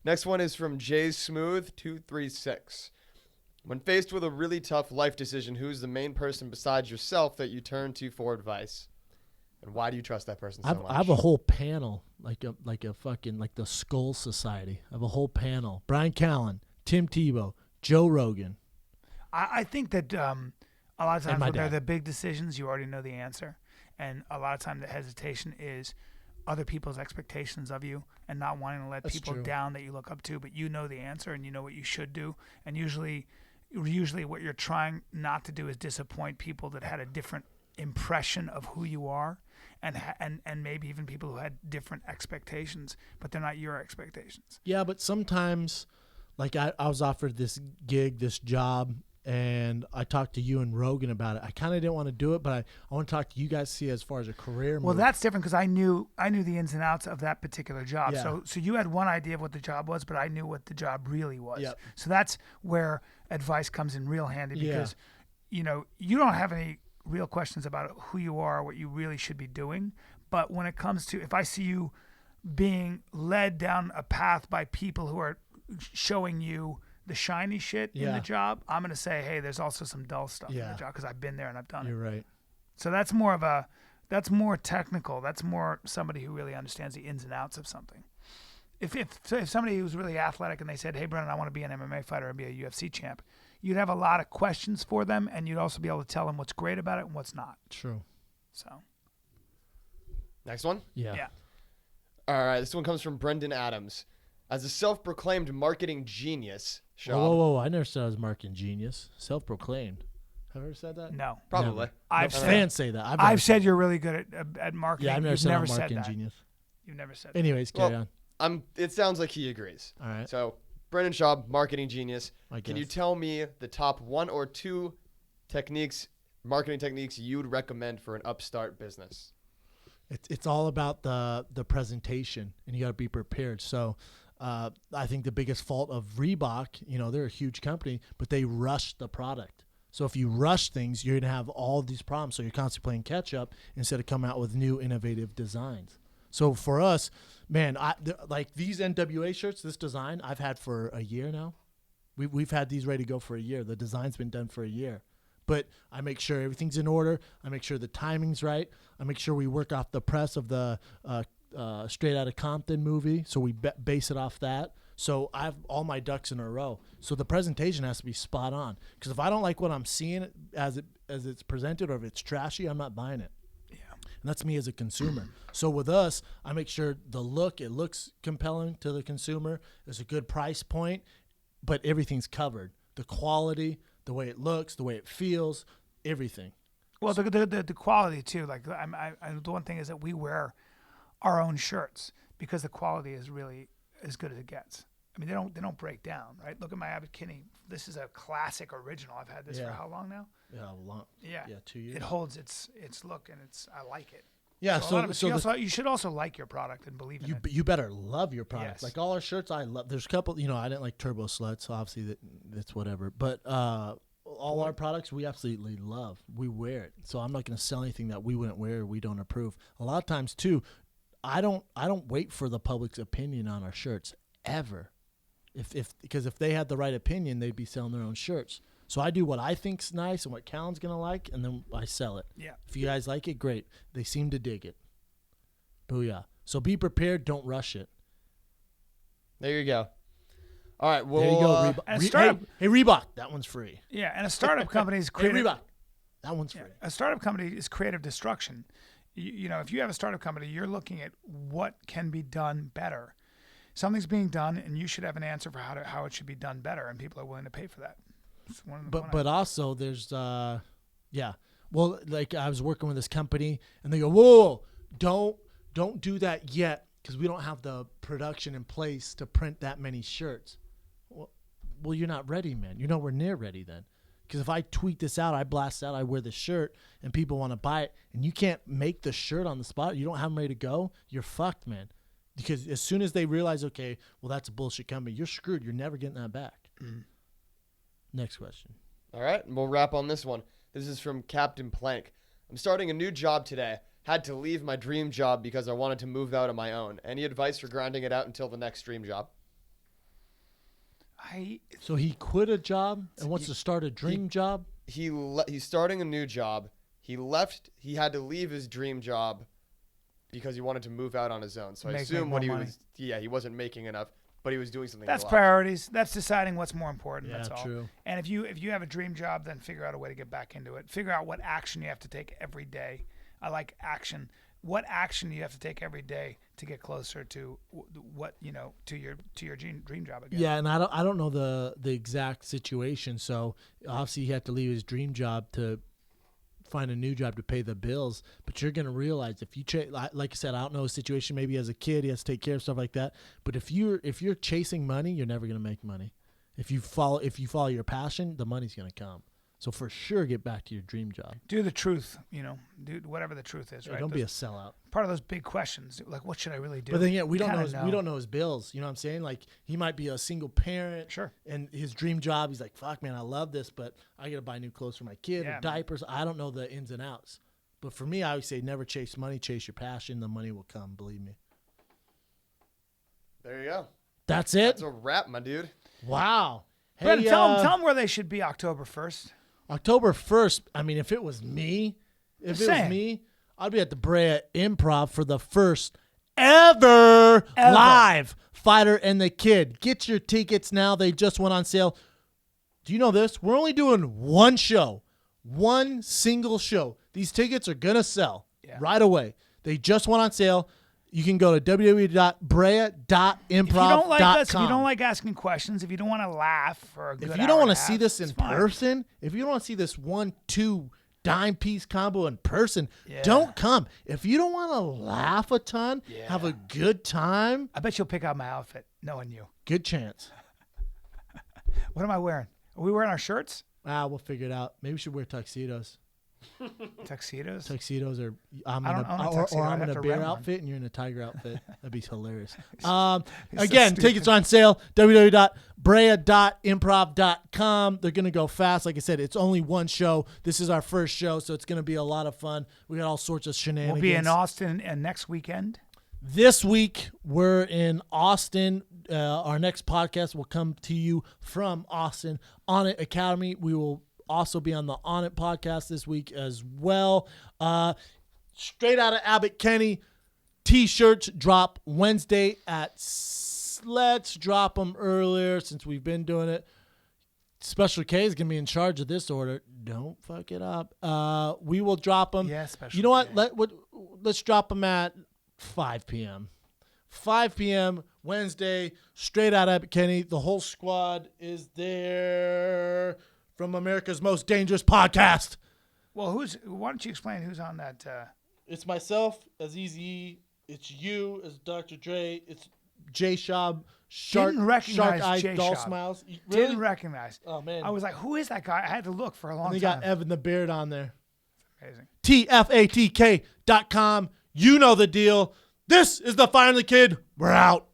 Next one is from Jay Smooth 236. When faced with a really tough life decision, who's the main person besides yourself that you turn to for advice? And why do you trust that person so much? I have a whole panel, like the Skull Society. I have a whole panel. Brian Callen, Tim Tebow, Joe Rogan. I think that a lot of times my when they're dad. the big decisions, you already know the answer. And a lot of time the hesitation is other people's expectations of you and not wanting to let That's people true. down that you look up to, but you know the answer and you know what you should do. And usually what you're trying not to do is disappoint people that had a different impression of who you are, and maybe even people who had different expectations, but they're not your expectations. Yeah, but sometimes, like I was offered this gig, this job, and I talked to you and Rogan about it. I kind of didn't want to do it, but I want to talk to you guys, see as far as a career move. Well, that's different because I knew the ins and outs of that particular job. Yeah. So you had one idea of what the job was, but I knew what the job really was. Yep. So that's where advice comes in real handy Yeah. because, you don't have any real questions about who you are, what you really should be doing. But when it comes to, if I see you being led down a path by people who are showing you the shiny shit in Yeah. the job, I'm going to say, hey, there's also some dull stuff in Yeah. the job because I've been there and I've done it. You're right. So that's more technical. That's more somebody who really understands the ins and outs of something. If somebody who's really athletic and they said, hey, Brennan, I want to be an MMA fighter and be a UFC champ, you'd have a lot of questions for them, and you'd also be able to tell them what's great about it and what's not. True. So, Next one. yeah. All right. This one comes from Brendan Adams. As a self-proclaimed marketing genius, Shab, Whoa. I never said I was marketing genius. Self-proclaimed. Have I ever said that? No. probably. Never. I've Fans say that. I've said you're really good at marketing. Yeah, I've never You've said never I'm said marketing that. genius. You've never said that. Anyways, carry Well, on. It sounds like he agrees. All right. So, Brendan Schaub, marketing genius. I Can you guess. tell me the top 1 or 2 marketing techniques you'd recommend for an upstart business? It's all about the presentation, and you got to be prepared. So I think the biggest fault of Reebok, they're a huge company, but they rush the product. So if you rush things, you're going to have all these problems. So you're constantly playing catch up instead of coming out with new innovative designs. So for us, man, like these NWA shirts, this design I've had for a year now. We've had these ready to go for a year. The design's been done for a year. But I make sure everything's in order. I make sure the timing's right. I make sure we work off the press of the Straight Outta Compton movie. So we base it off that. So I have all my ducks in a row. So the presentation has to be spot on. Because if I don't like what I'm seeing as it's presented, or if it's trashy, I'm not buying it. Yeah. And that's me as a consumer. So with us, I make sure it looks compelling to the consumer. There's a good price point, but everything's covered. The quality, the way it looks, the way it feels, everything. Well, the quality too. Like the one thing is that we wear our own shirts because the quality is really as good as it gets. I mean, they don't break down, right? Look at my Abbott Kinney. This is a classic original. I've had this for how long now? Yeah, Yeah, 2 years. It holds its look, and I like it. Yeah, a lot of it- you should also like your product and believe in it. you better love your product. Yes. Like all our shirts, I love. There's a couple. I didn't like Turbo Sluts, so obviously that's whatever. But all our products we absolutely love. We wear it, so I'm not going to sell anything that we wouldn't wear or we don't approve. A lot of times too, I don't wait for the public's opinion on our shirts ever. Because if they had the right opinion, they'd be selling their own shirts. So I do what I think's nice and what Callan's gonna like, and then I sell it. Yeah. If you guys like it, great. They seem to dig it. Booyah. So be prepared. Don't rush it. There you go. All right. Well, There you go. and startup- hey, Reebok. That one's free. Yeah, and a startup company is Hey, creative. Reebok. That one's free. A startup company is creative destruction. If you have a startup company, you're looking at what can be done better. Something's being done, and you should have an answer for how it should be done better, and people are willing to pay for that. It's one of But also there's yeah. Well, like I was working with this company and they go, whoa, don't do that yet because we don't have the production in place to print that many shirts. Well, you're not ready, man. You're nowhere near ready then. Because if I tweet this out, I blast out, I wear the shirt, and people want to buy it, and you can't make the shirt on the spot, you don't have them ready to go, you're fucked, man. Because as soon as they realize, okay, well, that's a bullshit company, you're screwed. You're never getting that back. Next question. All right, and we'll wrap on this one. This is from Captain Plank. I'm starting a new job today. Had to leave my dream job because I wanted to move out on my own. Any advice for grinding it out until the next dream job? So he quit a job and wants to start a dream job? He's starting a new job. He left. He had to leave his dream job because he wanted to move out on his own. So I assume what he was, he wasn't making enough, but he was doing something. That's priorities. That's deciding what's more important. Yeah, that's all. true. And if you have a dream job, then figure out a way to get back into it. Figure out what action you have to take every day. I like action. What action do you have to take every day to get closer to what to your dream job again? Yeah, and I don't know the exact situation. So obviously he had to leave his dream job to find a new job to pay the bills. But you're gonna realize if you like I said, I don't know his situation. Maybe as a kid he has to take care of stuff like that. But if you're chasing money, you're never gonna make money. If you follow your passion, the money's gonna come. So for sure, get back to your dream job. Do the truth, do whatever the truth is, Yeah, right? don't be a sellout. Part of those big questions, like what should I really do? But then we don't Kinda know his bills. You know what I'm saying? Like he might be a single parent. Sure. And his dream job, he's like, fuck, man, I love this, but I gotta buy new clothes for my kid or diapers. I don't know the ins and outs. But for me, I always say never chase money, chase your passion. The money will come. Believe me. There you go. That's it. That's a wrap, my dude. Wow. Hey, Brendan, tell them where they should be October 1st. October 1st, I mean, if it was me, I'd be at the Brea Improv for the first ever live Fighter and the Kid. Get your tickets now. They just went on sale. Do you know this? We're only doing one show, one single show. These tickets are going to sell right away. They just went on sale. You can go to www.brea.improv.com. If you don't like asking questions, if you don't want to laugh for a good If you don't want to see this in person, if you don't want to see this 1-2 dime piece combo in person, don't come. If you don't want to laugh a ton, have a good time. I bet you'll pick out my outfit, knowing you. Good chance. What am I wearing? Are we wearing our shirts? We'll figure it out. Maybe we should wear tuxedos. Tuxedos? Tuxedos are I'm I in don't own a tuxedo. I'm I'd in have a to bear rent one. outfit and you're in a tiger outfit. That'd be hilarious. stupid. Again, tickets are on sale. www.brea.improv.com. They're gonna go fast. Like I said, it's only one show. This is our first show, so it's gonna be a lot of fun. We got all sorts of shenanigans. We'll be in Austin next weekend. This week, we're in Austin. Our next podcast will come to you from Austin On It Academy. We will also be on the On It podcast this week as well. Straight out of Abbott Kenny, T-shirts drop Wednesday let's drop them earlier since we've been doing it. Special K is going to be in charge of this order. Don't fuck it up. We will drop them. Yeah, Special You know K. what? Let's drop them at 5 p.m. 5 p.m. Wednesday, straight out of Abbott Kenny. The whole squad is there from America's Most Dangerous Podcast. Well, why don't you explain who's on that? It's myself, Aziz. It's you, as Dr. Dre. It's J Shab, Shark Eye, J Doll Shab. Smiles. Really? Didn't recognize. Oh, man. I was like, who is that guy? I had to look for a long And they time. got Evan the Beard on there. Amazing. TFATK.com. You know the deal. This is the Finally Kid. We're out.